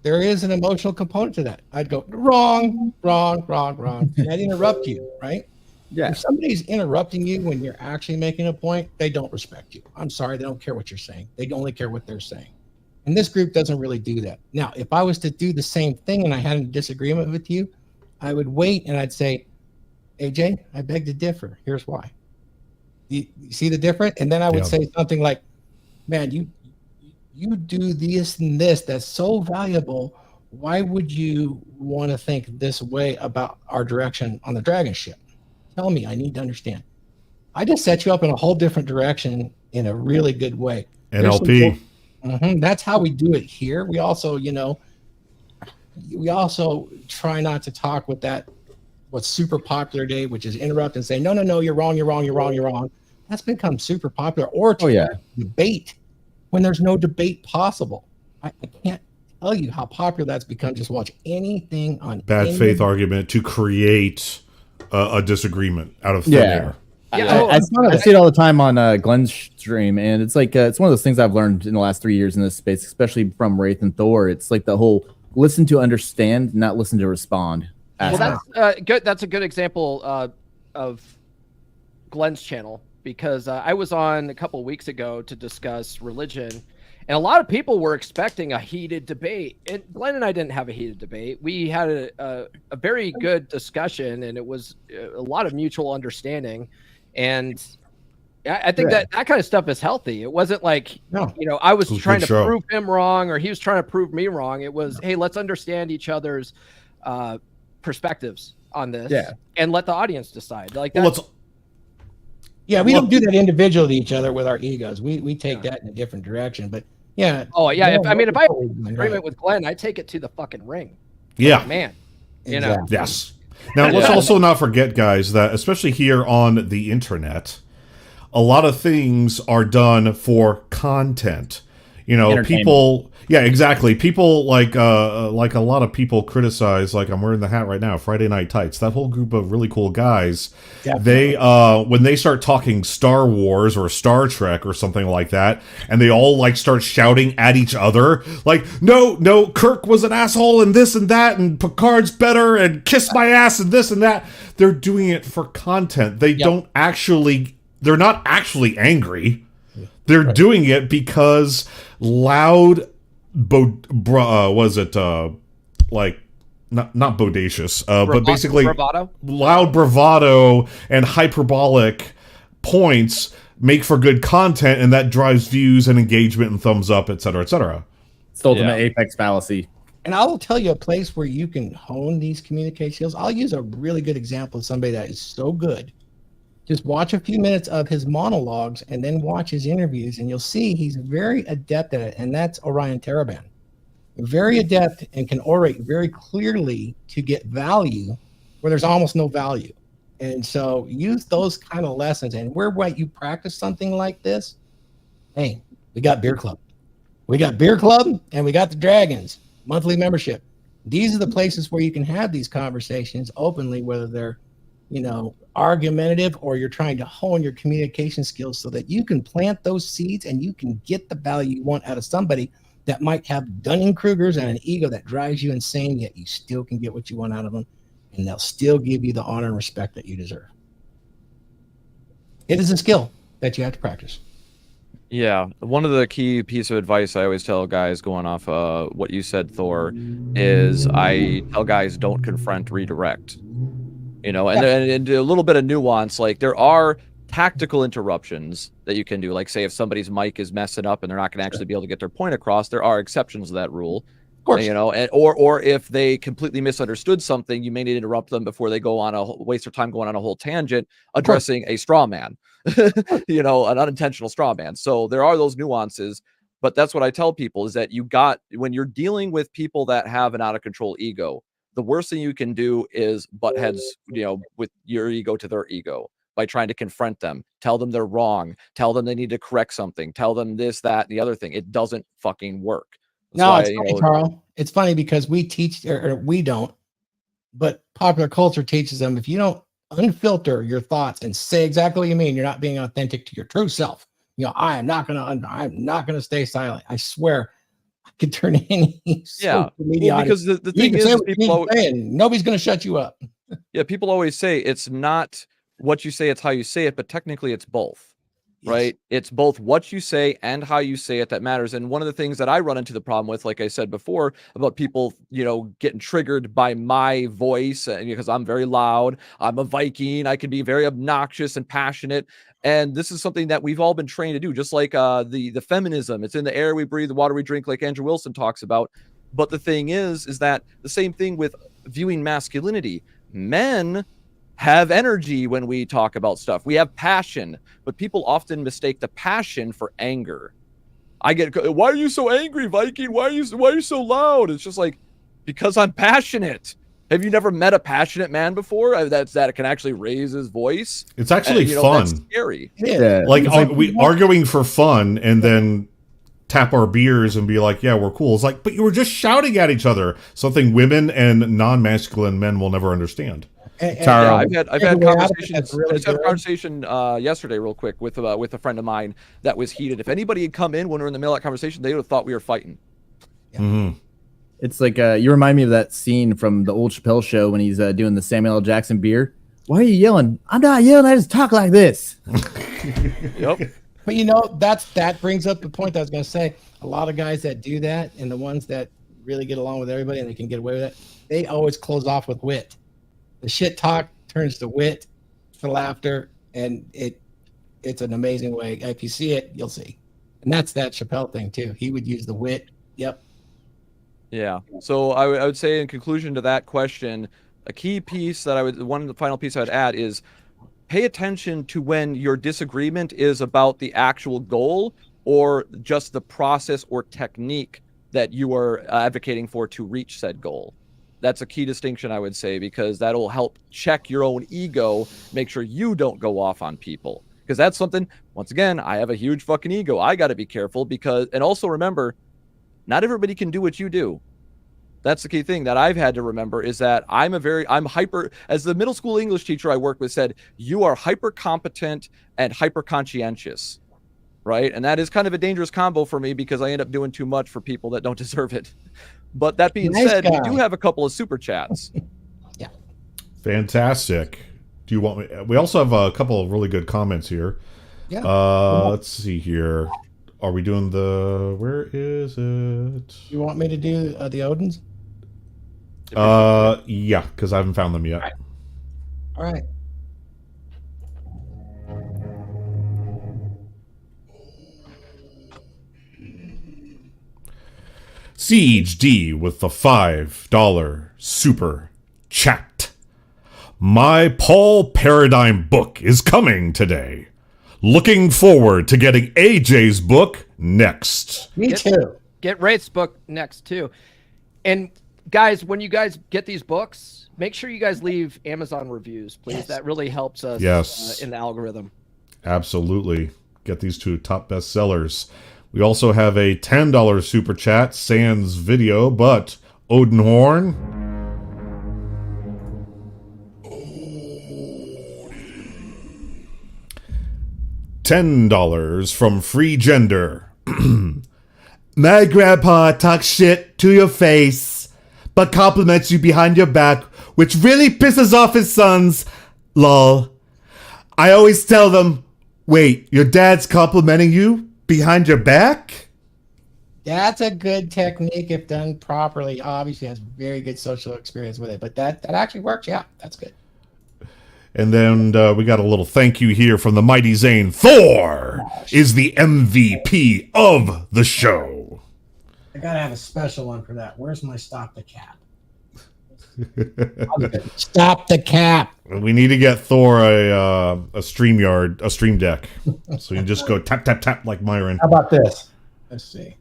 there is an emotional component to that. I'd go, wrong. And I'd interrupt you, right? Yeah. If somebody's interrupting you when you're actually making a point, they don't respect you. I'm sorry, they don't care what you're saying. They only care what they're saying. And this group doesn't really do that. Now, if I was to do the same thing and I had a disagreement with you, I would wait and I'd say, AJ, I beg to differ. Here's why. You see the difference? And then I would say something like, man, you do this and this. That's so valuable. Why would you want to think this way about our direction on the DragonShip? Tell me, I need to understand. I just set you up in a whole different direction in a really good way. NLP. That's how we do it here. We also, try not to talk with what's super popular today, which is interrupt and say, no, you're wrong. That's become super popular. Or debate when there's no debate possible. I can't tell you how popular that's become. Just watch anything on bad faith argument to create a disagreement out of thin air. I see it all the time on Glenn's stream, and it's like it's one of those things I've learned in the last 3 years in this space, especially from Wraith and Thor. It's like the whole listen to understand, not listen to respond. Well, that's good. That's a good example of Glenn's channel because I was on a couple of weeks ago to discuss religion, and a lot of people were expecting a heated debate. And Glenn and I didn't have a heated debate. We had a very good discussion, and it was a lot of mutual understanding. And I think that kind of stuff is healthy. It wasn't like, I was trying to prove him wrong or he was trying to prove me wrong. It was, hey, let's understand each other's perspectives on this and let the audience decide. Like that. We don't do that individually to each other with our egos. We take that in a different direction. But yeah. Oh yeah. If I have an agreement with Glenn, I take it to the fucking ring. Yeah. Like, man. Exactly. Yes. Now let's also not forget, guys, that especially here on the internet, a lot of things are done for content. People, exactly. People like a lot of people criticize, like I'm wearing the hat right now, Friday Night Tights. That whole group of really cool guys, they when they start talking Star Wars or Star Trek or something like that, and they all like start shouting at each other, like, no, Kirk was an asshole and this and that, and Picard's better, and kiss my ass and this and that. They're doing it for content. They don't actually. They're not actually angry. They're doing it because loud, not bodacious, but basically loud bravado and hyperbolic points make for good content, and that drives views and engagement and thumbs up, et cetera, et cetera. It's the ultimate apex fallacy. And I will tell you a place where you can hone these communication skills. I'll use a really good example of somebody that is so good. Just watch a few minutes of his monologues and then watch his interviews, and you'll see he's very adept at it, and that's Orion Taraban. Very adept and can orate very clearly to get value where there's almost no value. And so use those kind of lessons. And where you practice something like this, hey, we got Beer Club. We got Beer Club, and we got the Dragons monthly membership. These are the places where you can have these conversations openly, whether they're argumentative or you're trying to hone your communication skills so that you can plant those seeds and you can get the value you want out of somebody that might have Dunning-Krugers and an ego that drives you insane, yet you still can get what you want out of them, and they'll still give you the honor and respect that you deserve. It is a skill that you have to practice. Yeah, one of the key piece of advice I always tell guys, going off what you said, Thor, is I tell guys don't confront, redirect. And a little bit of nuance, like there are tactical interruptions that you can do. Like say if somebody's mic is messing up and they're not going to actually be able to get their point across, there are exceptions to that rule. Of course. Or if they completely misunderstood something, you may need to interrupt them before they waste their time going on a whole tangent addressing a straw man, an unintentional straw man. So there are those nuances, but that's what I tell people is that when you're dealing with people that have an out of control ego, the worst thing you can do is butt heads, with your ego to their ego by trying to confront them, tell them they're wrong, tell them they need to correct something, tell them this, that, and the other thing. It doesn't fucking work. It's funny, Carl. It's funny because we teach, or we don't, but popular culture teaches them if you don't unfilter your thoughts and say exactly what you mean, you're not being authentic to your true self. I'm not gonna stay silent. I swear. I could turn any social media because the thing is, nobody's going to shut you up. Yeah, people always say it's not what you say, it's how you say it, but technically it's both, right? It's both what you say and how you say it that matters. And one of the things that I run into the problem with, like I said before, about people, getting triggered by my voice, because I'm very loud, I'm a Viking, I can be very obnoxious and passionate. And this is something that we've all been trained to do, just like the feminism. It's in the air we breathe, the water we drink, like Andrew Wilson talks about. But the thing is that the same thing with viewing masculinity. Men have energy when we talk about stuff. We have passion, but people often mistake the passion for anger. I get, why are you so angry, Viking? Why are you so loud? It's just like, because I'm passionate. Have you never met a passionate man before that can actually raise his voice? It's actually fun. That's scary. Yeah. We arguing for fun and then tap our beers and be like, yeah, we're cool. It's like, but you were just shouting at each other. Something women and non-masculine men will never understand. I've had conversations. I had a conversation yesterday, real quick, with a friend of mine that was heated. If anybody had come in when we were in the middle of that conversation, they would have thought we were fighting. Yeah. Mm-hmm. It's like you remind me of that scene from the old Chappelle show when he's doing the Samuel L. Jackson beer, Why are you yelling? I'm not yelling. I just talk like this. Yep. But that brings up the point that I was going to say. A lot of guys that do that, and the ones that really get along with everybody and they can get away with it, they always close off with wit. The shit talk turns to wit, to laughter, and it's an amazing way. If you see it, you'll see. And that's that Chappelle thing too. He would use the wit. Yep. Yeah. So I would say in conclusion to that question, a key piece that the final piece I'd add is pay attention to when your disagreement is about the actual goal or just the process or technique that you are advocating for to reach said goal. That's a key distinction, I would say, because that'll help check your own ego, make sure you don't go off on people. Because that's something, once again, I have a huge fucking ego. I got to be careful and also remember, not everybody can do what you do. That's the key thing that I've had to remember is that I'm hyper, as the middle school English teacher I worked with said, you are hyper competent and hyper conscientious, right? And that is kind of a dangerous combo for me because I end up doing too much for people that don't deserve it. But that being said, we do have a couple of super chats. Yeah. Fantastic. Do you want me? We also have a couple of really good comments here. Yeah. Let's see here. Are we doing where is it? You want me to do the Odins? Yeah, because I haven't found them yet. All right. Siege D with the $5 super chat. My Paul Paradigm book is coming today. Looking forward to getting AJ's book next. Me too. Get Wraith's book next too. And guys, when you guys get these books, make sure you guys leave Amazon reviews, please. Yes. That really helps us Yes. in the algorithm. Absolutely. Get these two top bestsellers. We also have a $10 super chat, sans video, but Odin Horn. $10 from Free Gender. My grandpa talks shit to your face, but compliments you behind your back, which really pisses off his sons. Lol. I always tell them, wait, your dad's complimenting you behind your back? That's a good technique if done properly. Obviously has very good social experience with it, but that actually works. Yeah, that's good. And then we got a little thank you here from the mighty Zane. Thor is the MVP of the show. I gotta have a special one for that. Where's my stop the cap? Stop the cap. We need to get Thor a Stream Deck. So you can just go tap, tap, tap like Myron. How about this? Let's see.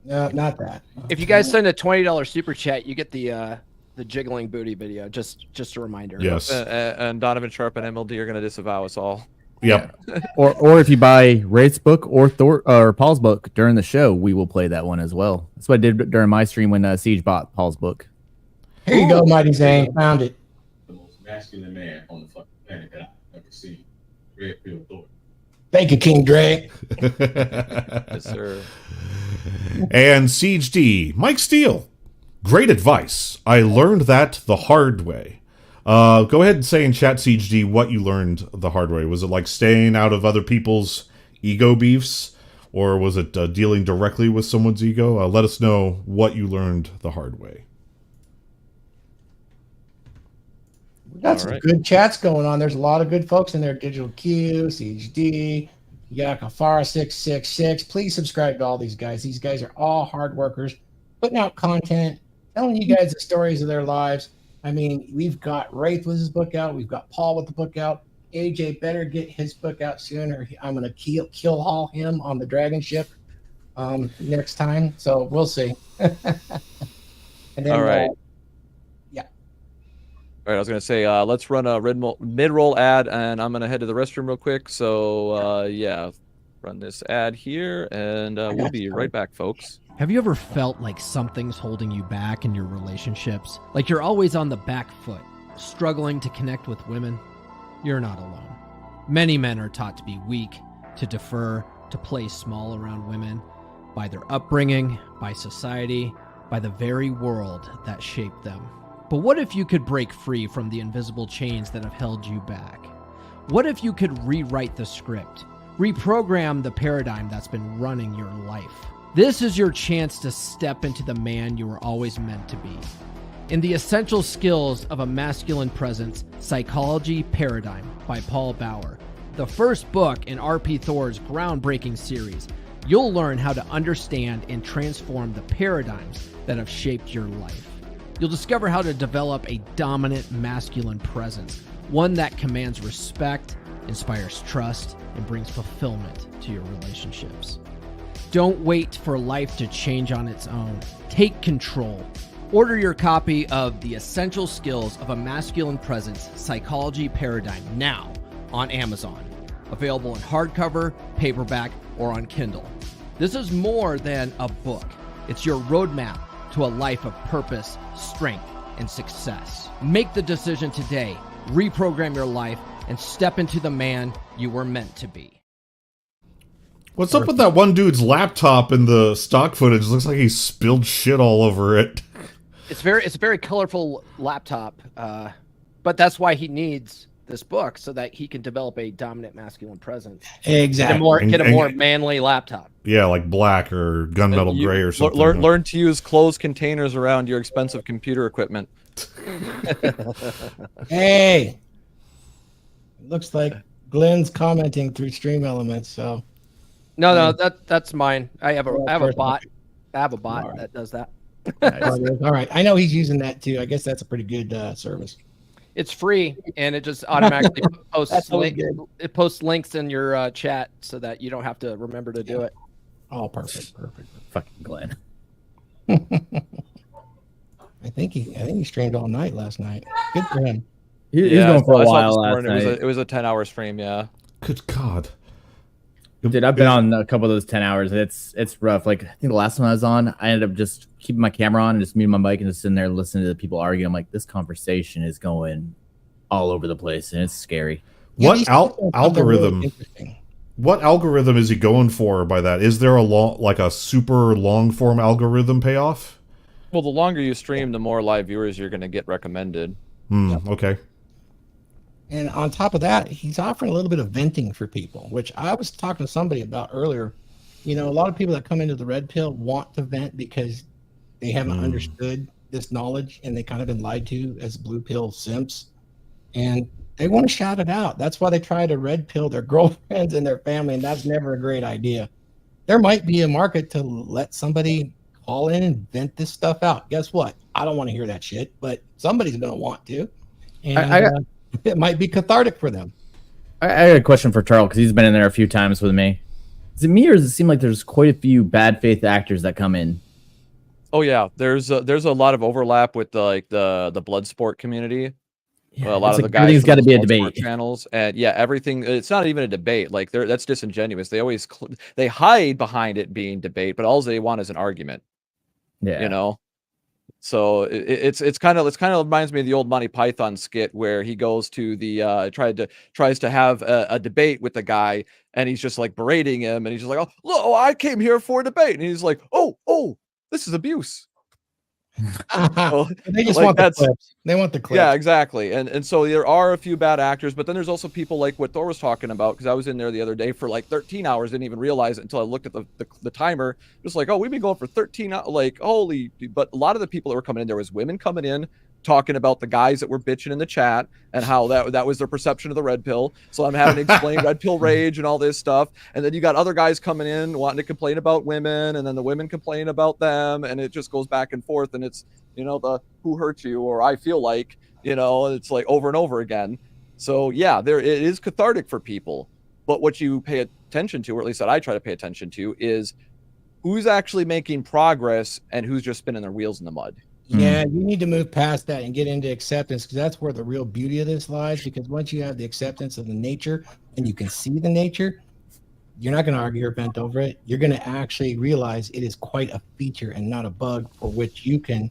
No, not that. If you guys send a $20 super chat, you get the jiggling booty video. Just a reminder. Yes. And Donovan Sharp and MLD are going to disavow us all. Yep. Or if you buy Wraith's book or Thor or Paul's book during the show, we will play that one as well. That's what I did during my stream when Siege bought Paul's book. Here you go, Mighty Zane. Found it. The most masculine man on the fucking planet that I've ever seen. Redfield Thor. Thank you, King Dre. Yes, sir. And Siege D, Mike Steele. Great advice. I learned that the hard way. Go ahead and say in chat, Siege D, what you learned the hard way. Was it like staying out of other people's ego beefs? Or was it dealing directly with someone's ego? Let us know what you learned the hard way. We got some good chats going on. There's a lot of good folks in there. Digital Q, Siege D, Yakafara 666. Please subscribe to all these guys. These guys are all hard workers, putting out content, telling you guys the stories of their lives. I mean, we've got Wraith with his book out. We've got Paul with the book out. AJ better get his book out soon, or I'm going to kill haul him on the DragonShip next time. So we'll see. And then, All right. Yeah. All right, I was going to say, let's run a mid-roll ad, and I'm going to head to the restroom real quick. So, yeah, run this ad here, and we'll be right back, folks. Have you ever felt like something's holding you back in your relationships? Like you're always on the back foot, struggling to connect with women? You're not alone. Many men are taught to be weak, to defer, to play small around women by their upbringing, by society, by the very world that shaped them. But what if you could break free from the invisible chains that have held you back? What if you could rewrite the script, reprogram the paradigm that's been running your life? This is your chance to step into the man you were always meant to be. In The Essential Skills of a Masculine Presence, Psychology Paradigm by Paul Bauer, the first book in R.P. Thor's groundbreaking series, you'll learn how to understand and transform the paradigms that have shaped your life. You'll discover how to develop a dominant masculine presence, one that commands respect, inspires trust, and brings fulfillment to your relationships. Don't wait for life to change on its own. Take control. Order your copy of The Essential Skills of a Masculine Presence, Psychology Paradigm now on Amazon. Available in hardcover, paperback, or on Kindle. This is more than a book. It's your roadmap to a life of purpose, strength, and success. Make the decision today. Reprogram your life and step into the man you were meant to be. What's up with that one dude's laptop in the stock footage? Looks like he spilled shit all over it. It's a very colorful laptop, but that's why he needs this book, so that he can develop a dominant masculine presence. Exactly. Get a more manly laptop. Yeah, like black or gunmetal gray or something. Learn to use closed containers around your expensive computer equipment. Hey, looks like Glenn's commenting through Stream Elements. So No, that's mine. I have a bot. I have a bot that does that. all right, I know he's using that too. I guess that's a pretty good service. It's free, and it just automatically posts links in your chat, so that you don't have to remember to do it. Oh, perfect. Fucking Glenn. I think he streamed all night last night. Good for him. He's going for a while last morning. night. It was a 10-hour stream, yeah. Good God. Dude, I've been on a couple of those 10 hours. It's rough. Like, I think the last time I was on, I ended up just keeping my camera on and just muting my mic and just sitting there listening to the people argue. I'm like, this conversation is going all over the place, and it's scary. What algorithm? What algorithm is he going for by that? Is there a super long form algorithm payoff? Well, the longer you stream, the more live viewers you're going to get recommended. Okay. And on top of that, he's offering a little bit of venting for people, which I was talking to somebody about earlier. You know, a lot of people that come into the red pill want to vent because they haven't understood this knowledge, and they kind of been lied to as blue pill simps. And they want to shout it out. That's why they try to red pill their girlfriends and their family, and that's never a great idea. There might be a market to let somebody call in and vent this stuff out. Guess what? I don't want to hear that shit, but somebody's going to want to. And it might be cathartic for them. I got a question for Charles, because he's been in there a few times with me. Is it me, or does it seem like there's quite a few bad faith actors that come in? Oh yeah, there's a lot of overlap with the blood sport community. Yeah, a lot of the guys everything's got to be a debate. Sport channels, and yeah, everything. It's not even a debate. Like that's disingenuous. They always they hide behind it being debate, but all they want is an argument. Yeah, you know. So it's kind of reminds me of the old Monty Python skit where he goes to the tries to have a debate with the guy, and he's just like berating him, and he's just like, oh, I came here for a debate, and he's like, oh, this is abuse. So, they just want the clips. They want the clips. Yeah, exactly. And so there are a few bad actors, but then there's also people like what Thor was talking about, because I was in there the other day for like 13 hours, didn't even realize it until I looked at the timer. Just like, oh, we've been going for 13 hours, like, holy. But a lot of the people that were coming in, there was women coming in talking about the guys that were bitching in the chat and how that was their perception of the red pill. So I'm having to explain red pill rage and all this stuff. And then you got other guys coming in wanting to complain about women, and then the women complain about them, and it just goes back and forth. And it's, you know, the who hurt you, or I feel like, you know, it's like over and over again. So yeah, it is cathartic for people. But what you pay attention to, or at least that I try to pay attention to, is who's actually making progress and who's just spinning their wheels in the mud. Yeah, you need to move past that and get into acceptance, because that's where the real beauty of this lies. Because once you have the acceptance of the nature and you can see the nature, you're not going to argue or vent over it. You're going to actually realize it is quite a feature and not a bug, for which you can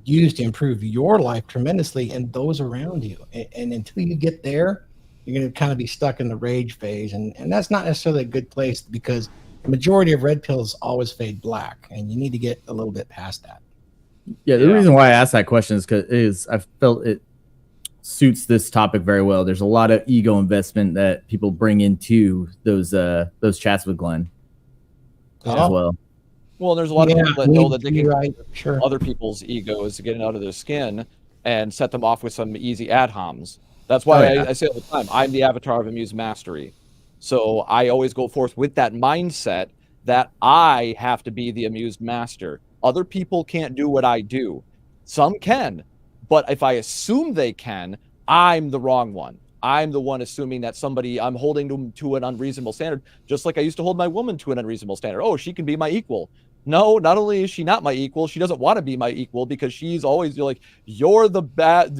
use to improve your life tremendously and those around you. And until you get there, you're going to kind of be stuck in the rage phase. And that's not necessarily a good place, because the majority of red pills always fade black, and you need to get a little bit past that. Yeah, the Yeah. reason why I asked that question is I felt it suits this topic very well. There's a lot of ego investment that people bring into those chats with Glenn as well. Well, there's a lot of people that know that they can right, sure. other people's egos to get out of their skin and set them off with some easy ad homs. That's why I say all the time, I'm the avatar of Amuse Mastery. So I always go forth with that mindset that I have to be the amused master. Other people can't do what I do. Some can, but if I assume they can, I'm the wrong one. I'm the one assuming that somebody I'm holding them to an unreasonable standard, just like I used to hold my woman to an unreasonable standard. Oh, she can be my equal. No, not only is she not my equal, she doesn't want to be my equal because she's always like, you're the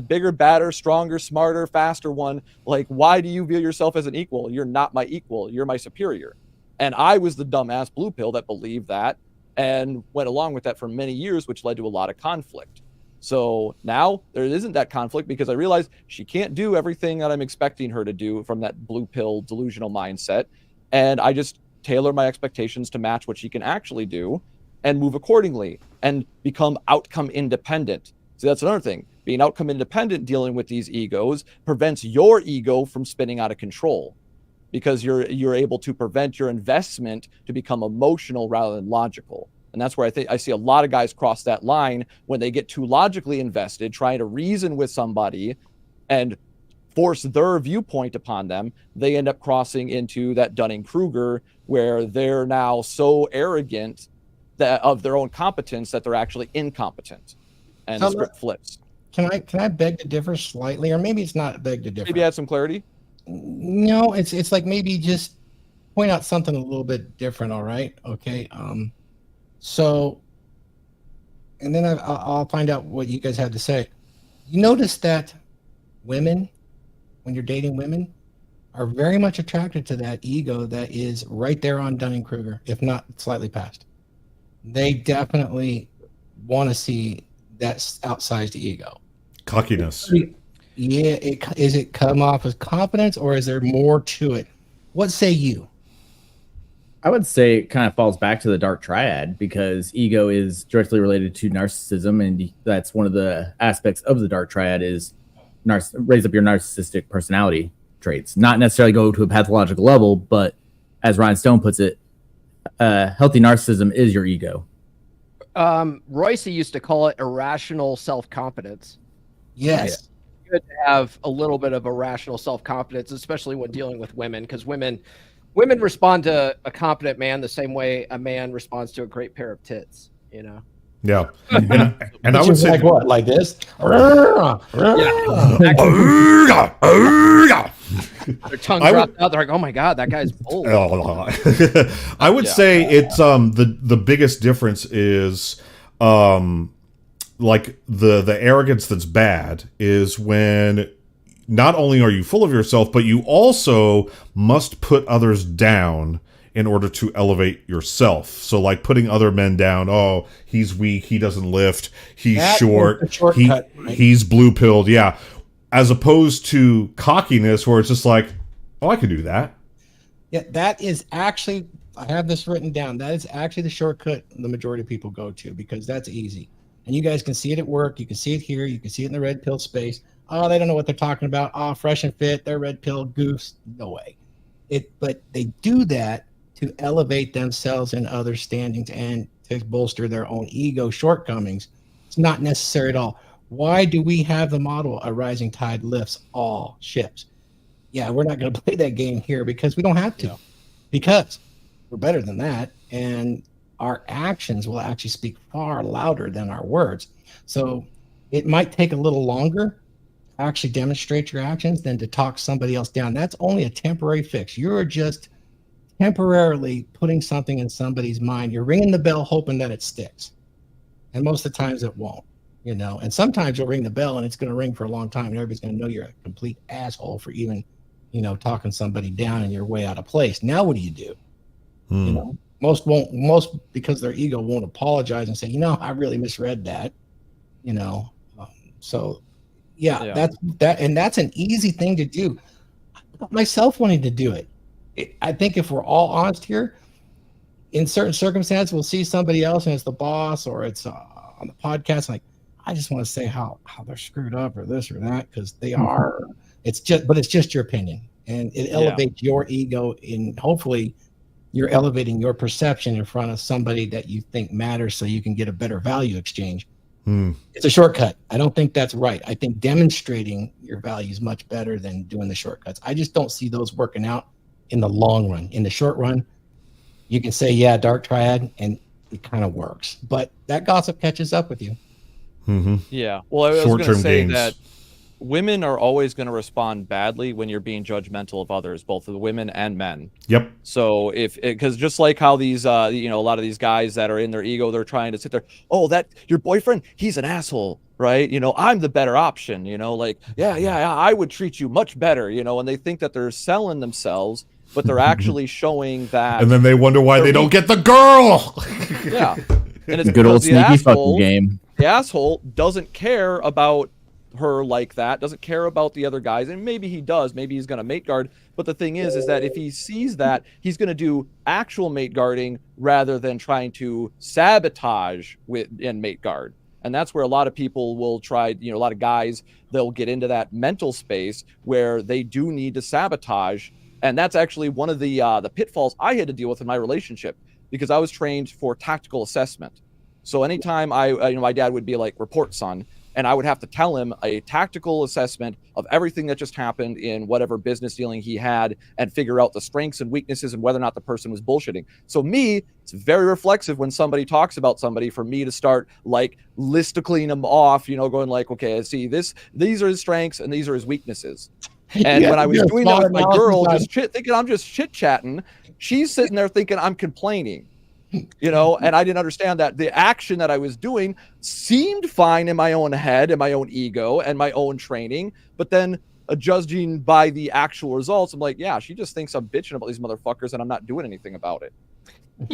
bigger, badder, stronger, smarter, faster one. Like, why do you view yourself as an equal? You're not my equal. You're my superior. And I was the dumbass blue pill that believed that and went along with that for many years, which led to a lot of conflict. So now there isn't that conflict because I realized she can't do everything that I'm expecting her to do from that blue pill delusional mindset. And I just tailor my expectations to match what she can actually do and move accordingly and become outcome independent. So that's another thing. Being outcome independent, dealing with these egos prevents your ego from spinning out of control because you're able to prevent your investment to become emotional rather than logical. And that's where I see a lot of guys cross that line when they get too logically invested, trying to reason with somebody and force their viewpoint upon them. They end up crossing into that Dunning-Kruger where they're now so arrogant that of their own competence that they're actually incompetent. And the script flips. Can I beg to differ slightly, or maybe it's not beg to differ? Maybe add some clarity. No, it's like maybe just point out something a little bit different. All right, okay. So, and then I'll find out what you guys have to say. You notice that women, when you're dating women, are very much attracted to that ego that is right there on Dunning-Kruger, if not slightly past. They definitely want to see that outsized ego. Cockiness. Yeah, is it come off as confidence or is there more to it? What say you? I would say it kind of falls back to the dark triad because ego is directly related to narcissism, and that's one of the aspects of the dark triad is raise up your narcissistic personality traits. Not necessarily go to a pathological level, but as Ryan Stone puts it, healthy narcissism is your ego. Royce used to call it irrational self-confidence. Yes. It's good to have a little bit of irrational self-confidence, especially when dealing with women, because women respond to a confident man the same way a man responds to a great pair of tits, you know? Yeah. And I would say like what? Like this? Their tongue dropped out. They're like, oh my God, that guy's bold. I would say it's the biggest difference is like the arrogance that's bad is when not only are you full of yourself, but you also must put others down in order to elevate yourself. So like putting other men down, oh, he's weak, he doesn't lift, he's short, he's blue pilled, yeah. As opposed to cockiness where it's just like, oh, I can do that. Yeah, that is actually, I have this written down. That is actually the shortcut the majority of people go to because that's easy. And you guys can see it at work. You can see it here. You can see it in the red pill space. Oh, they don't know what they're talking about. Oh, fresh and fit. They're red pill goofs. No way. But they do that to elevate themselves in other standings and to bolster their own ego shortcomings. It's not necessary at all. Why do we have the model a rising tide lifts all ships? Yeah, we're not going to play that game here because we don't have to, because we're better than that. And our actions will actually speak far louder than our words. So it might take a little longer to actually demonstrate your actions than to talk somebody else down. That's only a temporary fix. You're just temporarily putting something in somebody's mind. You're ringing the bell hoping that it sticks. And most of the times it won't, you know. And sometimes you'll ring the bell and it's going to ring for a long time and everybody's going to know you're a complete asshole for even, you know, talking somebody down and you're way out of place. Now what do you do? You know, most because their ego won't apologize and say, you know, I really misread that, you know. So that's and that's an easy thing to do. I myself wanted to do it. I think if we're all honest here, in certain circumstances, we'll see somebody else and it's the boss or it's on the podcast. Like, I just want to say how they're screwed up or this or that, because they are. It's just your opinion, and it elevates your ego, and hopefully you're elevating your perception in front of somebody that you think matters, so you can get a better value exchange. It's a shortcut. I don't think that's right. I think demonstrating your value is much better than doing the shortcuts. I just don't see those working out in the long run. In the short run, you can say, yeah, dark triad, and it kind of works, but that gossip catches up with you. Yeah. Well, I was going to Short-term say gains. that women are always going to respond badly when you're being judgmental of others, both the women and men. Yep. So because just like how these, a lot of these guys that are in their ego, they're trying to sit there. Oh, that your boyfriend, he's an asshole, right? I'm the better option, like, yeah, I would treat you much better, and they think that they're selling themselves, but they're actually showing that. And then they wonder why they don't get the girl. Yeah. And it's Good old because the sneaky fucking asshole, game. the asshole doesn't care about her like that, doesn't care about the other guys, and maybe he does, maybe he's going to mate guard, but the thing is that if he sees that, he's going to do actual mate guarding rather than trying to sabotage in mate guard. And that's where a lot of people will try, a lot of guys, they'll get into that mental space where they do need to sabotage, and that's actually one of the pitfalls I had to deal with in my relationship, because I was trained for tactical assessment. So anytime my dad would be like, report, son, and I would have to tell him a tactical assessment of everything that just happened in whatever business dealing he had and figure out the strengths and weaknesses and whether or not the person was bullshitting. So it's very reflexive when somebody talks about somebody for me to start like listicling them off, going like, okay, see these are his strengths and these are his weaknesses. And when I was doing that with my girl, thinking I'm just chit-chatting, she's sitting there thinking I'm complaining. And I didn't understand that the action that I was doing seemed fine in my own head and my own ego and my own training. But then judging by the actual results, I'm like, yeah, she just thinks I'm bitching about these motherfuckers and I'm not doing anything about it.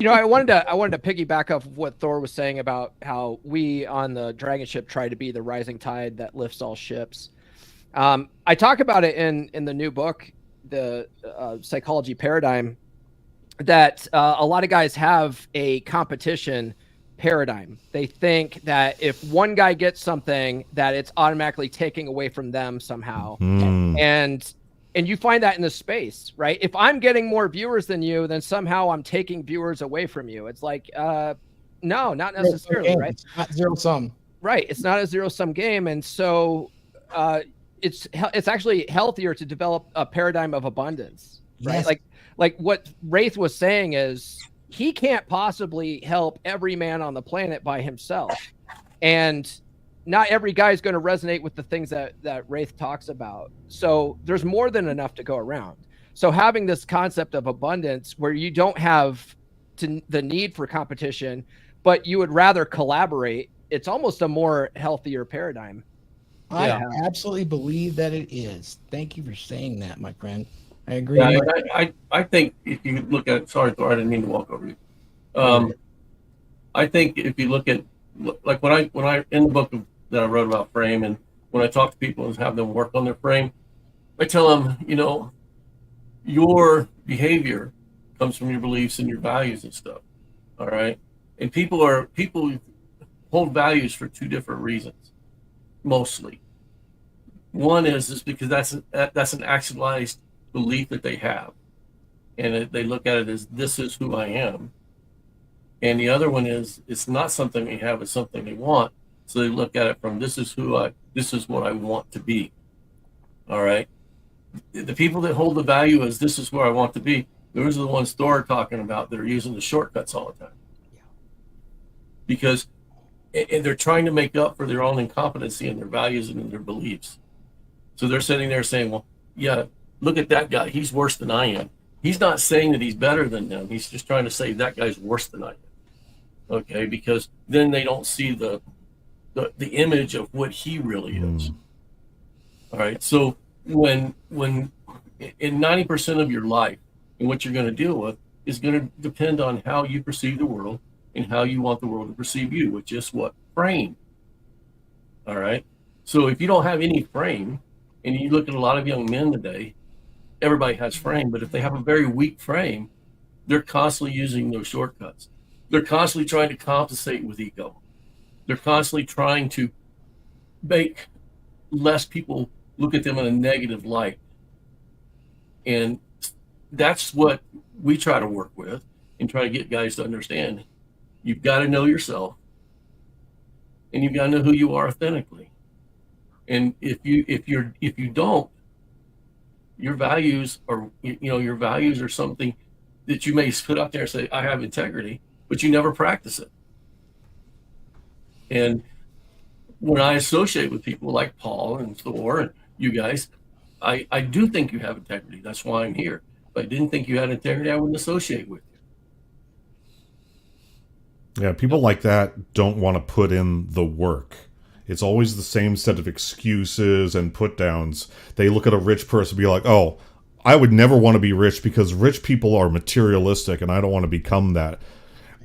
I wanted to piggyback off of what Thor was saying about how we on the DragonShip try to be the rising tide that lifts all ships. I talk about it in the new book, the Psychology Paradigm, that a lot of guys have a competition paradigm. They think that if one guy gets something, that it's automatically taking away from them somehow. And you find that in the space, right? If I'm getting more viewers than you, then somehow I'm taking viewers away from you. It's like, no, not necessarily, right? It's not zero sum. Right. It's not a zero sum game. And so it's actually healthier to develop a paradigm of abundance, right? Yes. Like what Wraith was saying is he can't possibly help every man on the planet by himself. And not every guy is going to resonate with the things that Wraith talks about. So there's more than enough to go around. So having this concept of abundance where you don't have the need for competition, but you would rather collaborate, it's almost a more healthier paradigm. I absolutely believe that it is. Thank you for saying that, my friend. I agree. Yeah, I think if you look at, sorry, Thor, I didn't mean to walk over you. I think if you look at, like when I in the book that I wrote about frame, and when I talk to people and have them work on their frame, I tell them, your behavior comes from your beliefs and your values and stuff. All right. And people hold values for two different reasons, mostly. One is because that's an actualized belief that they have, and they look at it as this is who I am. And the other one is it's not something they have, it's something they want. So they look at it from this is what I want to be. All right. The people that hold the value as this is where I want to be, those are the ones Thor talking about that are using the shortcuts all the time. Because and they're trying to make up for their own incompetency in their values and in their beliefs. So they're sitting there saying, well, yeah, look at that guy. He's worse than I am. He's not saying that he's better than them. He's just trying to say that guy's worse than I am. Okay, because then they don't see the image of what he really is. All right. So when in 90% of your life and what you're going to deal with is going to depend on how you perceive the world and how you want the world to perceive you, which is what? Frame. All right. So if you don't have any frame, and you look at a lot of young men today, everybody has frame, but if they have a very weak frame, they're constantly using those shortcuts. They're constantly trying to compensate with ego. they're constantly trying to make less people look at them in a negative light. And that's what we try to work with and try to get guys to understand. You've got to know yourself, and you've got to know who you are authentically. And if you don't, your values are, your values are something that you may put out there and say, I have integrity, but you never practice it. And when I associate with people like Paul and Thor and you guys, I do think you have integrity. That's why I'm here. If I didn't think you had integrity, I wouldn't associate with you. Yeah, people like that don't want to put in the work. It's always the same set of excuses and put downs. They look at a rich person and be like, oh, I would never want to be rich because rich people are materialistic and I don't want to become that.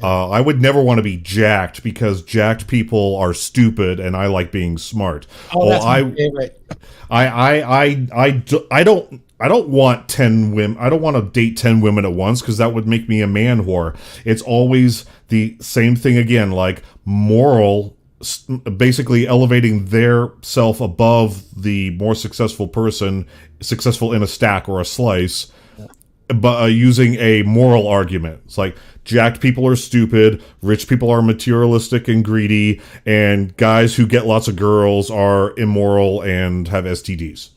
I would never want to be jacked because jacked people are stupid and I like being smart. Oh, that's my favorite. I don't want 10 women. I don't want to date 10 women at once because that would make me a man whore. It's always the same thing again, like moral, basically elevating their self above the more successful person, successful in a stack or a slice, but using a moral argument. It's like jacked people are stupid, rich people are materialistic and greedy, and guys who get lots of girls are immoral and have STDs.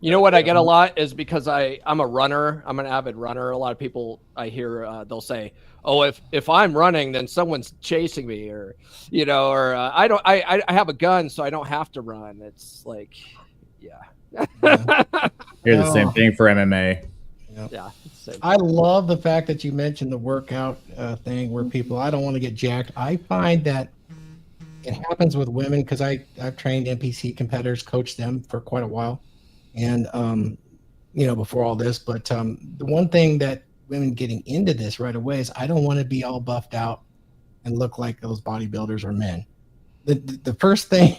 You know what I get a lot is because I'm a runner. I'm an avid runner. A lot of people I hear they'll say, "Oh, if I'm running, then someone's chasing me," or I have a gun, so I don't have to run. It's like, yeah. Hear the same thing for MMA. Yeah. I love the fact that you mentioned the workout thing where people, I don't want to get jacked. I find that it happens with women because I've trained NPC competitors, coached them for quite a while. And, before all this, but the one thing that women getting into this right away is I don't want to be all buffed out and look like those bodybuilders or men. The first thing,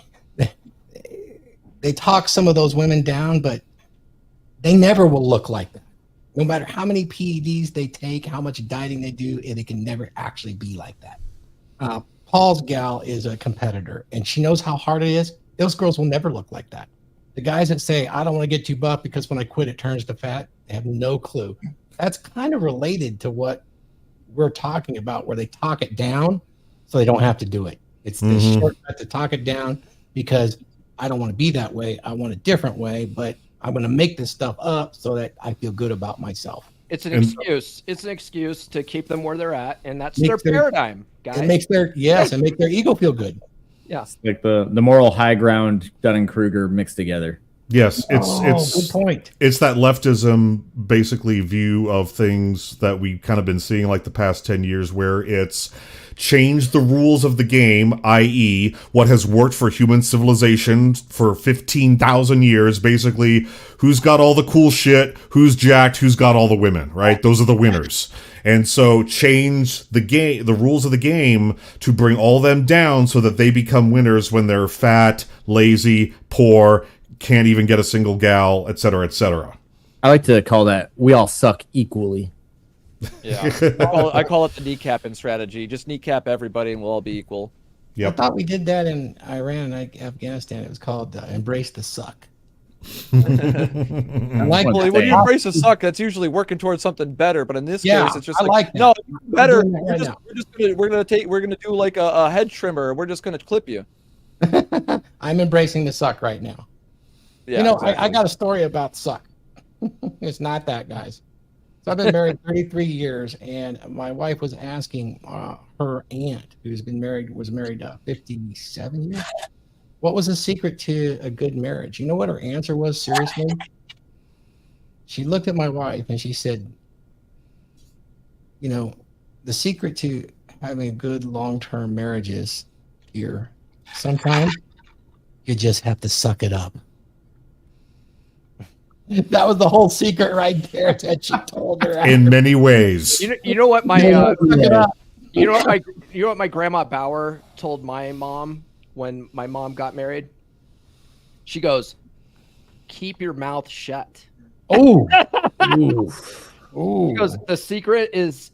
they talk some of those women down, but they never will look like that. No matter how many PEDs they take, how much dieting they do, it can never actually be like that. Paul's gal is a competitor, and she knows how hard it is. Those girls will never look like that. The guys that say, I don't want to get too buff because when I quit, it turns to fat, they have no clue. That's kind of related to what we're talking about, where they talk it down so they don't have to do it. It's the shortcut to talk it down because I don't want to be that way. I want a different way, but I'm going to make this stuff up so that I feel good about myself. It's an excuse. It's an excuse to keep them where they're at, and that's their paradigm, guys. It makes their ego feel good. Yeah, it's like the moral high ground Dunning-Kruger mixed together. Yes, it's good point. It's that leftism basically view of things that we've kind of been seeing like the past 10 years, where it's changed the rules of the game, i.e. what has worked for human civilization for 15,000 years, basically who's got all the cool shit, who's jacked, who's got all the women, right? Those are the winners. And so change the game, the rules of the game to bring all them down so that they become winners when they're fat, lazy, poor, can't even get a single gal, etc., etc. I like to call that we all suck equally. Yeah, I call it the kneecapping strategy. Just kneecap everybody and we'll all be equal. Yep. I thought we did that in Iran and Afghanistan. It was called Embrace the Suck. Well, when you embrace a suck, that's usually working towards something better. But in this case, it's just no, better. We're gonna do like a head trimmer. We're just gonna clip you. I'm embracing the suck right now. Yeah, exactly. I got a story about suck. It's not that, guys. So I've been married 33 years, and my wife was asking her aunt, who's been married, was married 57 years. What was the secret to a good marriage? You know what her answer was, seriously? She looked at my wife and she said, the secret to having a good long-term marriage is here. Sometimes you just have to suck it up. That was the whole secret right there that she told her. In many ways. You know what my grandma Bauer told my mom when my mom got married? She goes, "Keep your mouth shut." Oh. She goes, "The secret is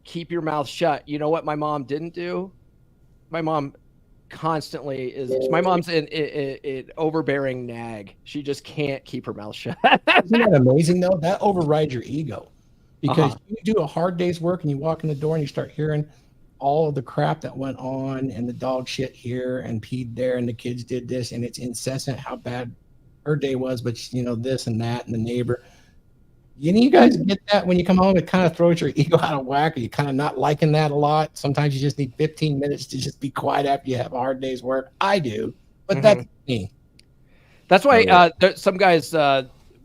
keep your mouth shut." You know what my mom didn't do? My mom constantly is my mom's an overbearing nag. She just can't keep her mouth shut. Isn't that amazing though? That overrides your ego, because Uh-huh. you do a hard day's work and you walk in the door and you start hearing all of the crap that went on, and the dog shit here and peed there and the kids did this, and it's incessant how bad her day was, but you know, this and that and the neighbor. You guys get that when you come home, it kind of throws your ego out of whack, or you kind of not liking that a lot. Sometimes you just need 15 minutes to just be quiet after you have a hard day's work. I do, but that's me. That's why some guys,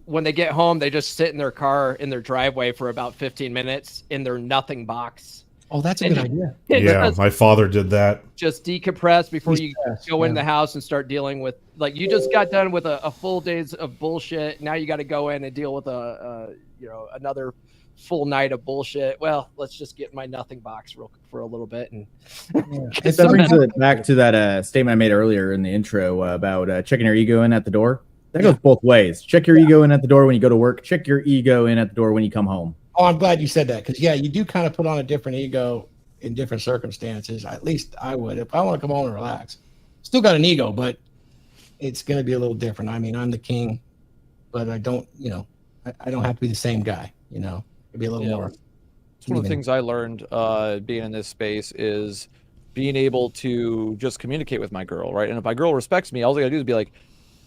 when they get home, they just sit in their car in their driveway for about 15 minutes in their nothing box. Oh, that's a good idea. Yeah, my father did that. Just decompress before you Decompress, go in yeah. the house and start dealing with, like, you just got done with a full days of bullshit. Now you got to go in and deal with another full night of bullshit. Well, let's just get in my nothing box for a little bit. And That brings it back to that statement I made earlier in the intro about checking your ego in at the door. That goes both ways. Check your ego in at the door when you go to work. Check your ego in at the door when you come home. Oh, I'm glad you said that, because yeah, you do kind of put on a different ego in different circumstances. At least I would. If I want to come home and relax, still got an ego, but it's going to be a little different. I mean, I'm the king, but I don't, I don't have to be the same guy. It'd be a little more. It's one of the things I learned being in this space is being able to just communicate with my girl, right? And if my girl respects me, all I gotta do is be like,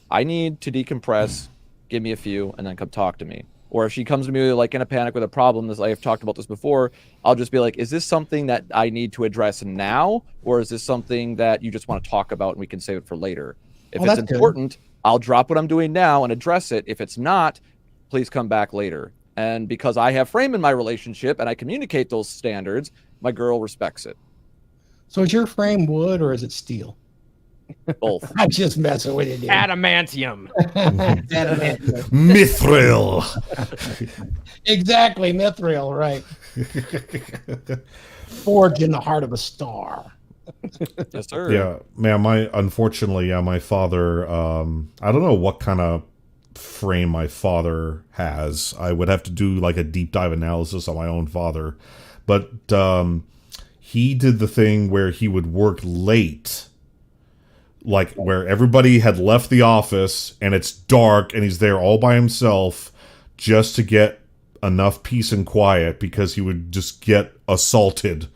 I need to decompress, give me a few, and then come talk to me. Or if she comes to me like in a panic with a problem, as I've talked about this before, I'll just be like, is this something that I need to address now? Or is this something that you just want to talk about and we can save it for later? If it's important, I'll drop what I'm doing now and address it. If it's not, please come back later. And because I have frame in my relationship and I communicate those standards, my girl respects it. So is your frame wood or is it steel? Both. I'm just messing with you, dude. adamantium. Mithril. Exactly, mithril, right. Forged in the heart of a star. Yes, sir. Yeah, man, unfortunately, my father, I don't know what kind of frame my father has. I would have to do like a deep dive analysis on my own father. But he did the thing where he would work late, like where everybody had left the office and it's dark and he's there all by himself just to get enough peace and quiet, because he would just get assaulted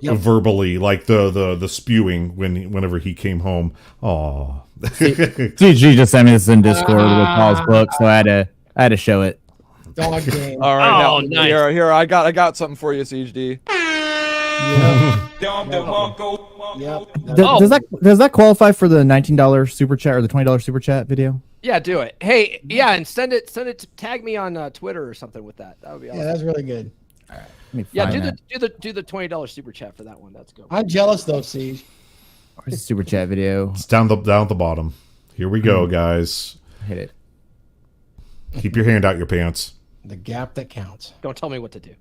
verbally, like the spewing whenever he came home. Oh, CG just sent me this in Discord with Paul's book, so I had to show it. Dog game. All right, Oh, now, nice. here, I got something for you, CHD. Does that qualify for the $19 super chat or the $20 super chat video? Yeah, do it. Hey, yeah, and send it. Tag me on Twitter or something with that. That would be awesome. Yeah, that's really good. Let me Yeah, find do that. the $20 super chat for that one. That's good. I'm jealous though, Siege. Where's the super chat video? it's down at the bottom. Here we go, guys. Hit it. Keep your hand out your pants. The gap that counts. Don't tell me what to do.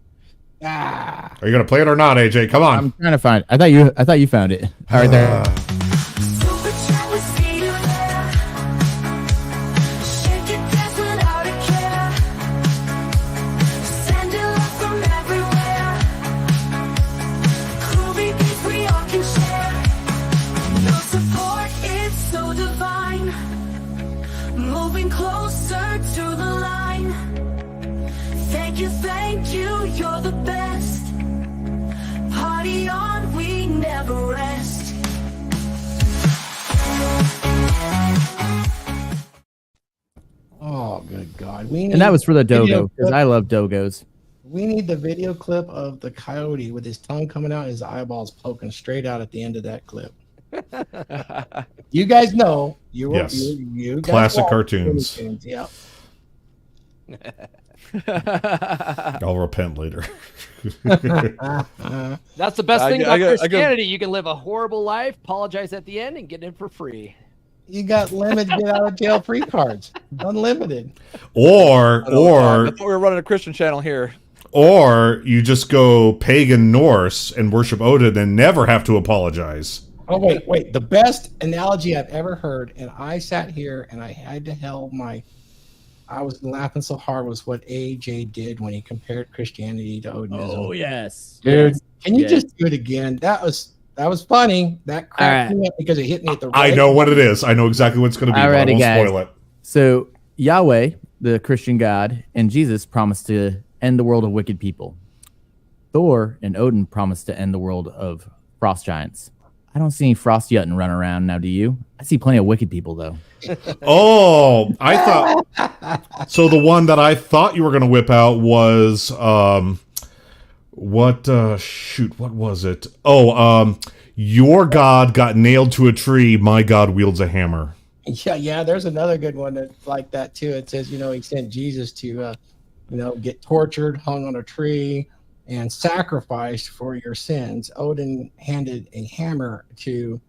Ah, Are you gonna play it or not, AJ? Come on. I'm trying to find. I thought you found it. All right, there. Super chat with see you there. Shake it, dance without a care. Send it love from everywhere. Groovy beats we all can share. Your support is so divine. Moving closer to the line. Thank you, you're the best. Party on, we never rest. oh, good God. We need, And that was for the video dogo, because clip. I love dogos. We need the video clip of the coyote with his tongue coming out, his eyeballs poking straight out at the end of that clip. You guys know Yes. you guys Classic watch cartoons. Looney Tunes, yeah. I'll repent later. That's the best I thing get- about I get- Christianity. You can live a horrible life, apologize at the end, and get in for free. You got limited get out of jail free cards. Unlimited. Or I thought we were running a Christian channel here. or you just go pagan Norse and worship Odin and never have to apologize. Oh, wait. The best analogy I've ever heard, and I sat here and I had to held my I was laughing so hard, was what AJ did when he compared Christianity to Odinism. Oh yes, Dude, can you Yeah. just do it again? That was That was funny. That cracked All right. me up because it hit me at the I right know what it is. I know exactly what it's going to be. But I Alrighty, won't guys. spoil it. So Yahweh, the Christian God, and Jesus promised to end the world of wicked people. Thor and Odin promised to end the world of frost giants. I don't see any frost yutton running around now, do you? I see plenty of wicked people, though. Oh, I thought so. The one that I thought you were going to whip out was what was it? Oh, your God got nailed to a tree. My God wields a hammer. Yeah. There's another good one that's like that too. It says, he sent Jesus to, get tortured, hung on a tree, and sacrificed for your sins. Odin handed a hammer to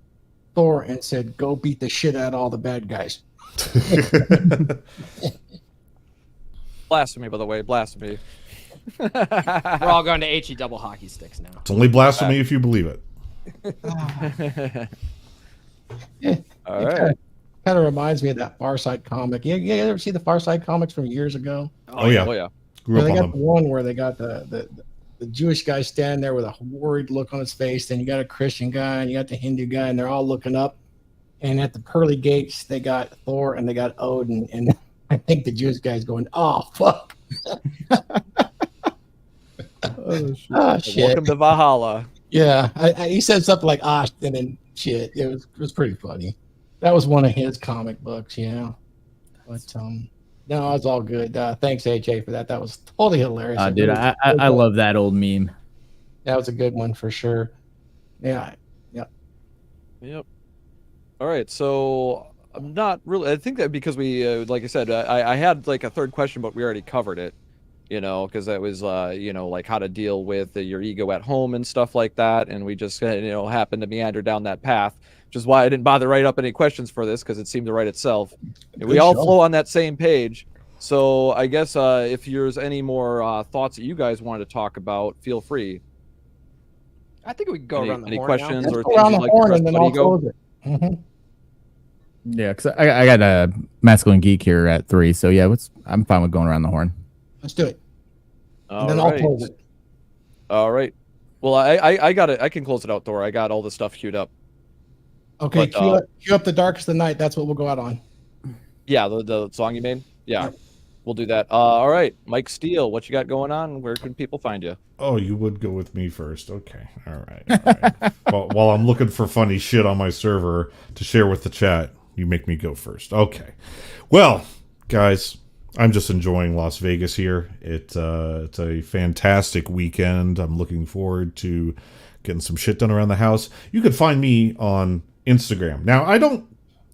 Thor and said, "Go beat the shit out of all the bad guys." Blasphemy, by the way, blasphemy. We're all going to HE double hockey sticks now. It's only blasphemy if you believe it. All right. Kind of reminds me of that Far Side comic. You ever see the Far Side comics from years ago? Oh yeah. Oh yeah. Grew up They on got them. the one where they got the Jewish guy standing there with a worried look on his face. Then you got a Christian guy and you got the Hindu guy, and they're all looking up. And at the pearly gates, they got Thor and they got Odin. And I think the Jewish guy's going, "Oh, fuck." Oh, shit. Welcome to Valhalla. Yeah. He said something like, "Ah," and then shit. It was pretty funny. That was one of his comic books, But, no, it's all good. Thanks, AJ, for that. That was totally hilarious. Dude, I love that old meme. That was a good one for sure. Yeah. Yep. All right, so I'm not really. I think that because we, like I said, I had like a third question, but we already covered it. Because that was, like how to deal with your ego at home and stuff like that, and we just, happened to meander down that path, which is why I didn't bother write up any questions for this because it seemed to write itself. And we all flow on that same page. So I guess if there's any more thoughts that you guys wanted to talk about, feel free. I think we can go around the Any horn questions now. or Let's things go around you'd the like to horn press and then about I'll ego? close it. Mhm. Yeah, because I got a masculine geek here at 3, so yeah, I'm fine with going around the horn. Let's do it. All And then I'll right. close it. All right. Well, I got it. I can close it out, Thor. I got all the stuff queued up. Okay, But, cue up The Darkest of the Night. That's what we'll go out on. Yeah, the song you made. Yeah, we'll do that. All right, Mike Steele, what you got going on? Where can people find you? Oh, you would go with me first. Okay. All right. While I'm looking for funny shit on my server to share with the chat, you make me go first. Okay. Well, guys, I'm just enjoying Las Vegas here. It's a fantastic weekend. I'm looking forward to getting some shit done around the house. You can find me on Instagram. Now, I don't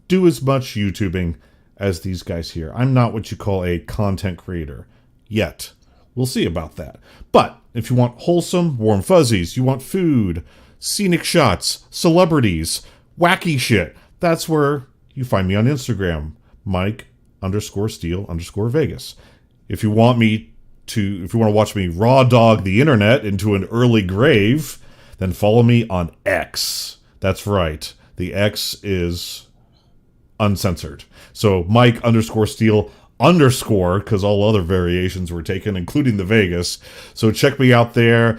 do as much YouTubing as these guys here. I'm not what you call a content creator yet. We'll see about that. But if you want wholesome, warm fuzzies, you want food, scenic shots, celebrities, wacky shit, that's where you find me on Instagram, Mike_Steele_Vegas. If you want to watch me raw dog the internet into an early grave, then follow me on X. That's right. The X is uncensored. So Mike_Steele_, because all other variations were taken, including the Vegas. So check me out there,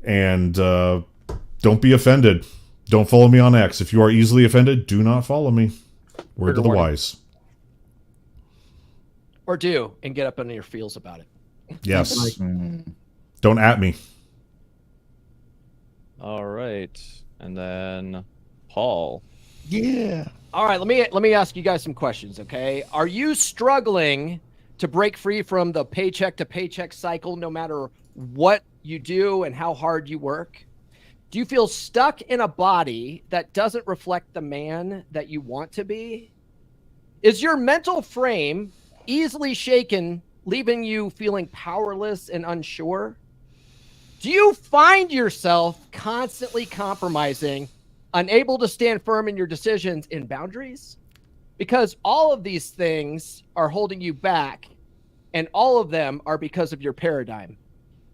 and don't be offended. Don't follow me on X. If you are easily offended, do not follow me. Word to the wise. Or do, and get up under your feels about it. Yes. Don't at me. All right, and then Paul. Yeah. All right, let me ask you guys some questions, okay? Are you struggling to break free from the paycheck to paycheck cycle no matter what you do and how hard you work? Do you feel stuck in a body that doesn't reflect the man that you want to be? Is your mental frame easily shaken, leaving you feeling powerless and unsure? Do you find yourself constantly compromising, unable to stand firm in your decisions and boundaries? Because all of these things are holding you back, and all of them are because of your paradigm,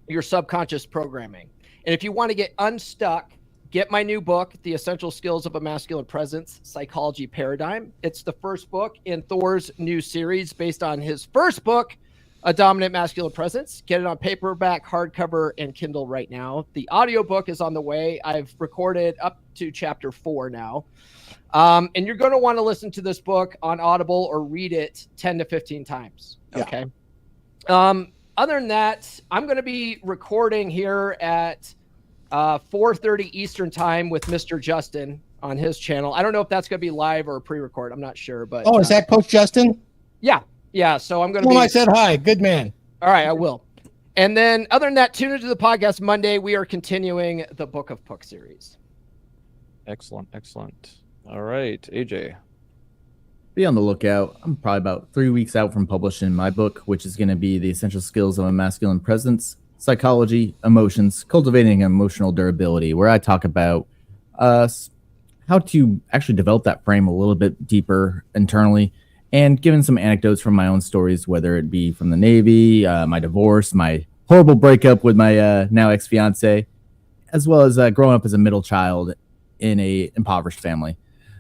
your subconscious programming. And if you want to get unstuck, get my new book, The Essential Skills of a Masculine Presence, Psychology Paradigm. It's the first book in Thor's new series based on his first book, A Dominant Masculine Presence. Get it on paperback, hardcover, and Kindle right now. The audiobook is on the way. I've recorded up to chapter 4 now. And you're going to want to listen to this book on Audible or read it 10 to 15 times. Okay. Other than that, I'm going to be recording here at 4:30 Eastern time with Mr. Justin on his channel. I don't know if that's going to be live or pre-record. I'm not sure, but Oh, is that Coach Justin? yeah. So I'm going to Tell be. him I said hi. Good man. All right, I will. And then other than that, tune into the podcast Monday. We are continuing the Book of Puck series. Excellent. All right, AJ. Be on the lookout. I'm probably about 3 weeks out from publishing my book, which is going to be The Essential Skills of a Masculine Presence, Psychology, Emotions, Cultivating Emotional Durability, where I talk about how to actually develop that frame a little bit deeper internally, and giving some anecdotes from my own stories, whether it be from the Navy, my divorce, my horrible breakup with my now ex-fiance, as well as growing up as a middle child in a impoverished family.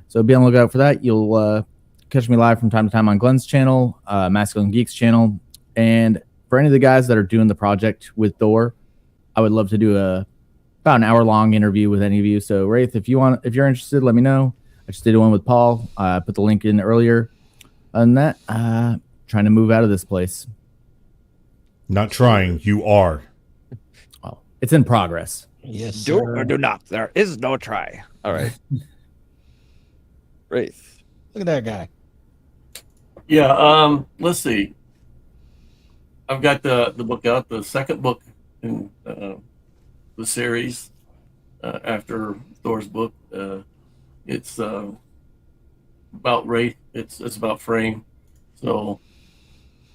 So be on the lookout for that. You'll catch me live from time to time on Glenn's channel, Masculine Geeks channel. And for any of the guys that are doing the project with Thor, I would love to do about an hour-long interview with any of you. So Wraith, if you're interested, let me know. I just did one with Paul. I put the link in earlier. On that, trying to move out of this place. Not trying, you are. Well, it's in progress. Yes, Do sir. or do not. There is no try. All right. Wraith. Look at that guy. Yeah. Let's see. I've got the book out, the second book in the series after Thor's book. It's about Wraith. It's about frame. So,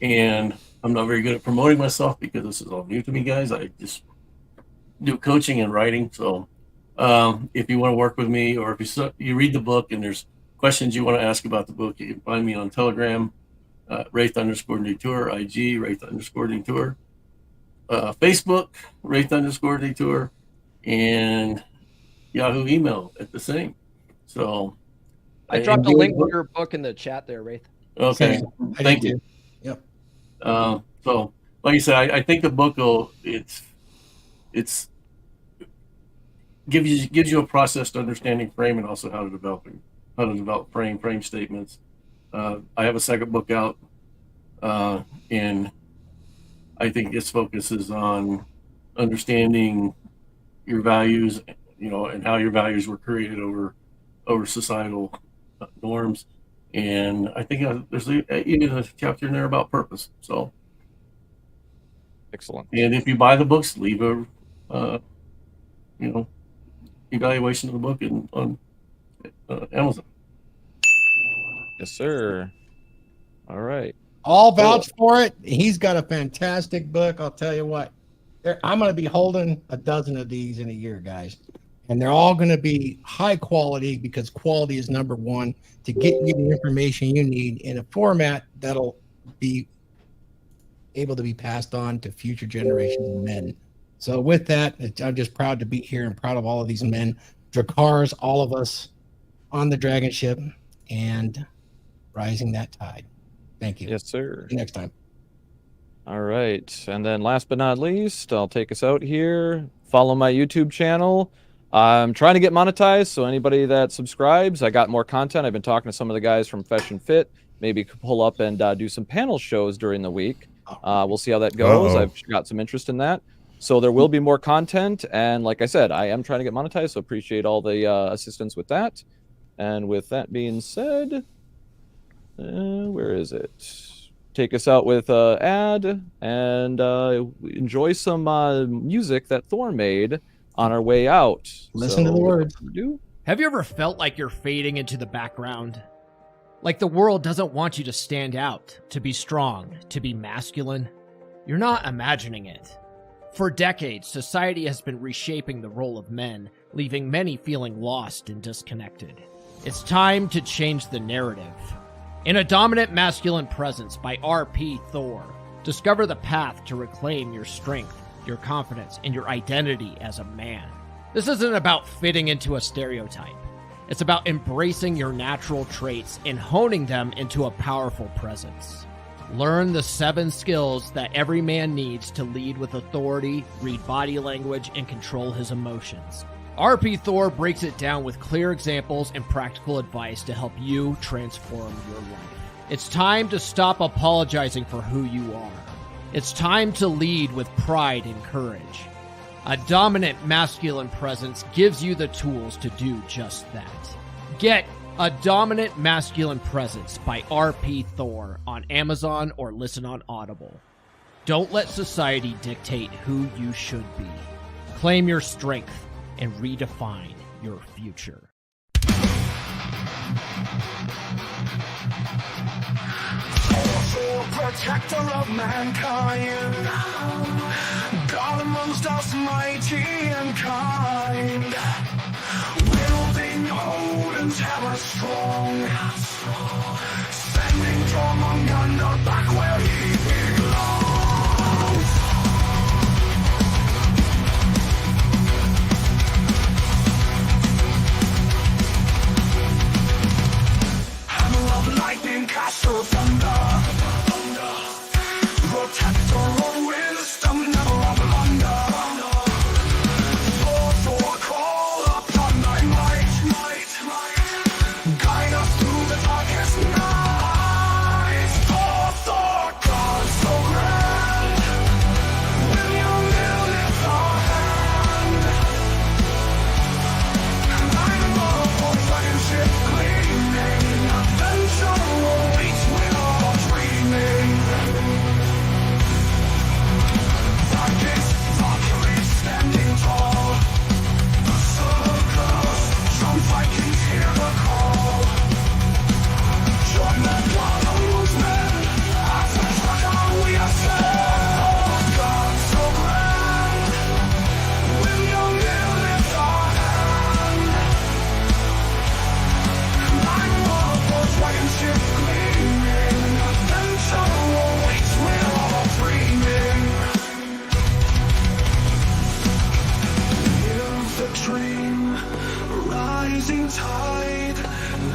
and I'm not very good at promoting myself because this is all new to me, guys. I just do coaching and writing. So, if you want to work with me, or if you read the book and there's questions you want to ask about the book, you can find me on Telegram, Wraith_Detour, IG, Wraith_Detour, Facebook, Wraith_Detour, and Yahoo email at the same. So I dropped a link to your book in the chat there, Wraith. Okay, I thank did you. too. Yep. So like I said, I think the book will it's gives you a process to understanding frame and also how to develop frame statements. I have a second book out, and I think its focus is on understanding your values, and how your values were created over societal norms. And I think there's even a chapter in there about purpose. So, Excellent. and if you buy the books, leave a evaluation of the book on Amazon. Yes, sir. All right. All vouch for it. He's got a fantastic book. I'll tell you what. I'm going to be holding a dozen of these in a year, guys. And they're all going to be high quality, because quality is number one, to get you the information you need in a format that'll be able to be passed on to future generations of men. So with that, I'm just proud to be here and proud of all of these men, Drakars, all of us on the Dragon Ship, and rising that tide. Thank you. Yes, sir. See you next time. All right. And then last but not least, I'll take us out here. Follow my YouTube channel. I'm trying to get monetized, so anybody that subscribes, I got more content. I've been talking to some of the guys from Fashion Fit. Maybe pull up and do some panel shows during the week. We'll see how that goes. I've got some interest in that. So there will be more content. And like I said, I am trying to get monetized, so appreciate all the assistance with that. And with that being said, where is it? Take us out with ad and enjoy some music that Thor made on our way out. Listen to the words. Have you ever felt like you're fading into the background? Like the world doesn't want you to stand out, to be strong, to be masculine? You're not imagining it. For decades, society has been reshaping the role of men, leaving many feeling lost and disconnected. It's time to change the narrative. In A Dominant Masculine Presence by R.P. Thor, discover the path to reclaim your strength, your confidence, and your identity as a man. This isn't about fitting into a stereotype. It's about embracing your natural traits and honing them into a powerful presence. Learn the 7 skills that every man needs to lead with authority, read body language, and control his emotions. RP Thor breaks it down with clear examples and practical advice to help you transform your life. It's time to stop apologizing for who you are. It's time to lead with pride and courage. A dominant masculine presence gives you the tools to do just that. Get A Dominant Masculine Presence by RP Thor on Amazon or listen on Audible. Don't let society dictate who you should be. Claim your strength and redefine your future. Thor, protector of mankind, God amongst us, mighty and kind, wielding Odin's hammer strong, sending Jormungandr back where he belongs. Hammer of lightning, caster of thunder, protector of wisdom, never of blunder. Thor, call upon thy might, guide us through the darkest night. Thor, God so grand, will you lift our hand? And I'm above for dragonship gleaming, adventure awaits, we're all dreaming. Valkyrie standing tall, the circus, some Vikings hear the call. Join the Bauer men, as we track on we ascend. God so grand, will you lift our hand? Climb up for dragonship gleaming, adventure awaits, we're all dreaming. Live the dream, rising tide,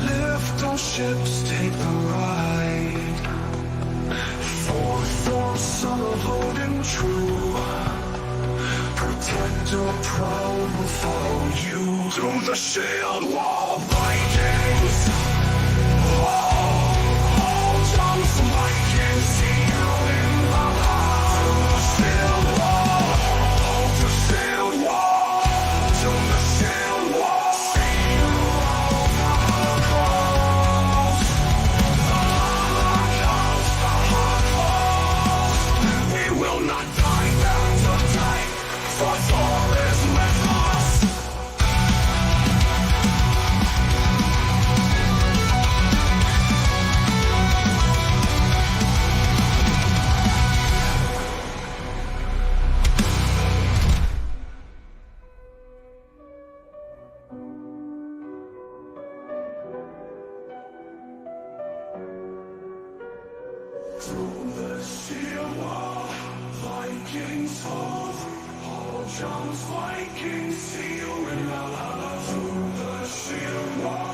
lift our ships, take the ride. Thor, son of Odin, true, protector proud will follow you to the shield wall, Vikings. All jumps, Vikings, see you in Valhalla. To the shield wall, to shield wall, to the shield wall. See you all Valhalla calls. Valhalla comes, Valhalla calls. We will not die down to die, for Thor is with us. Through the shield wall, Vikings fall. All jumps, Vikings, see you in Valhalla. Through the shield wall.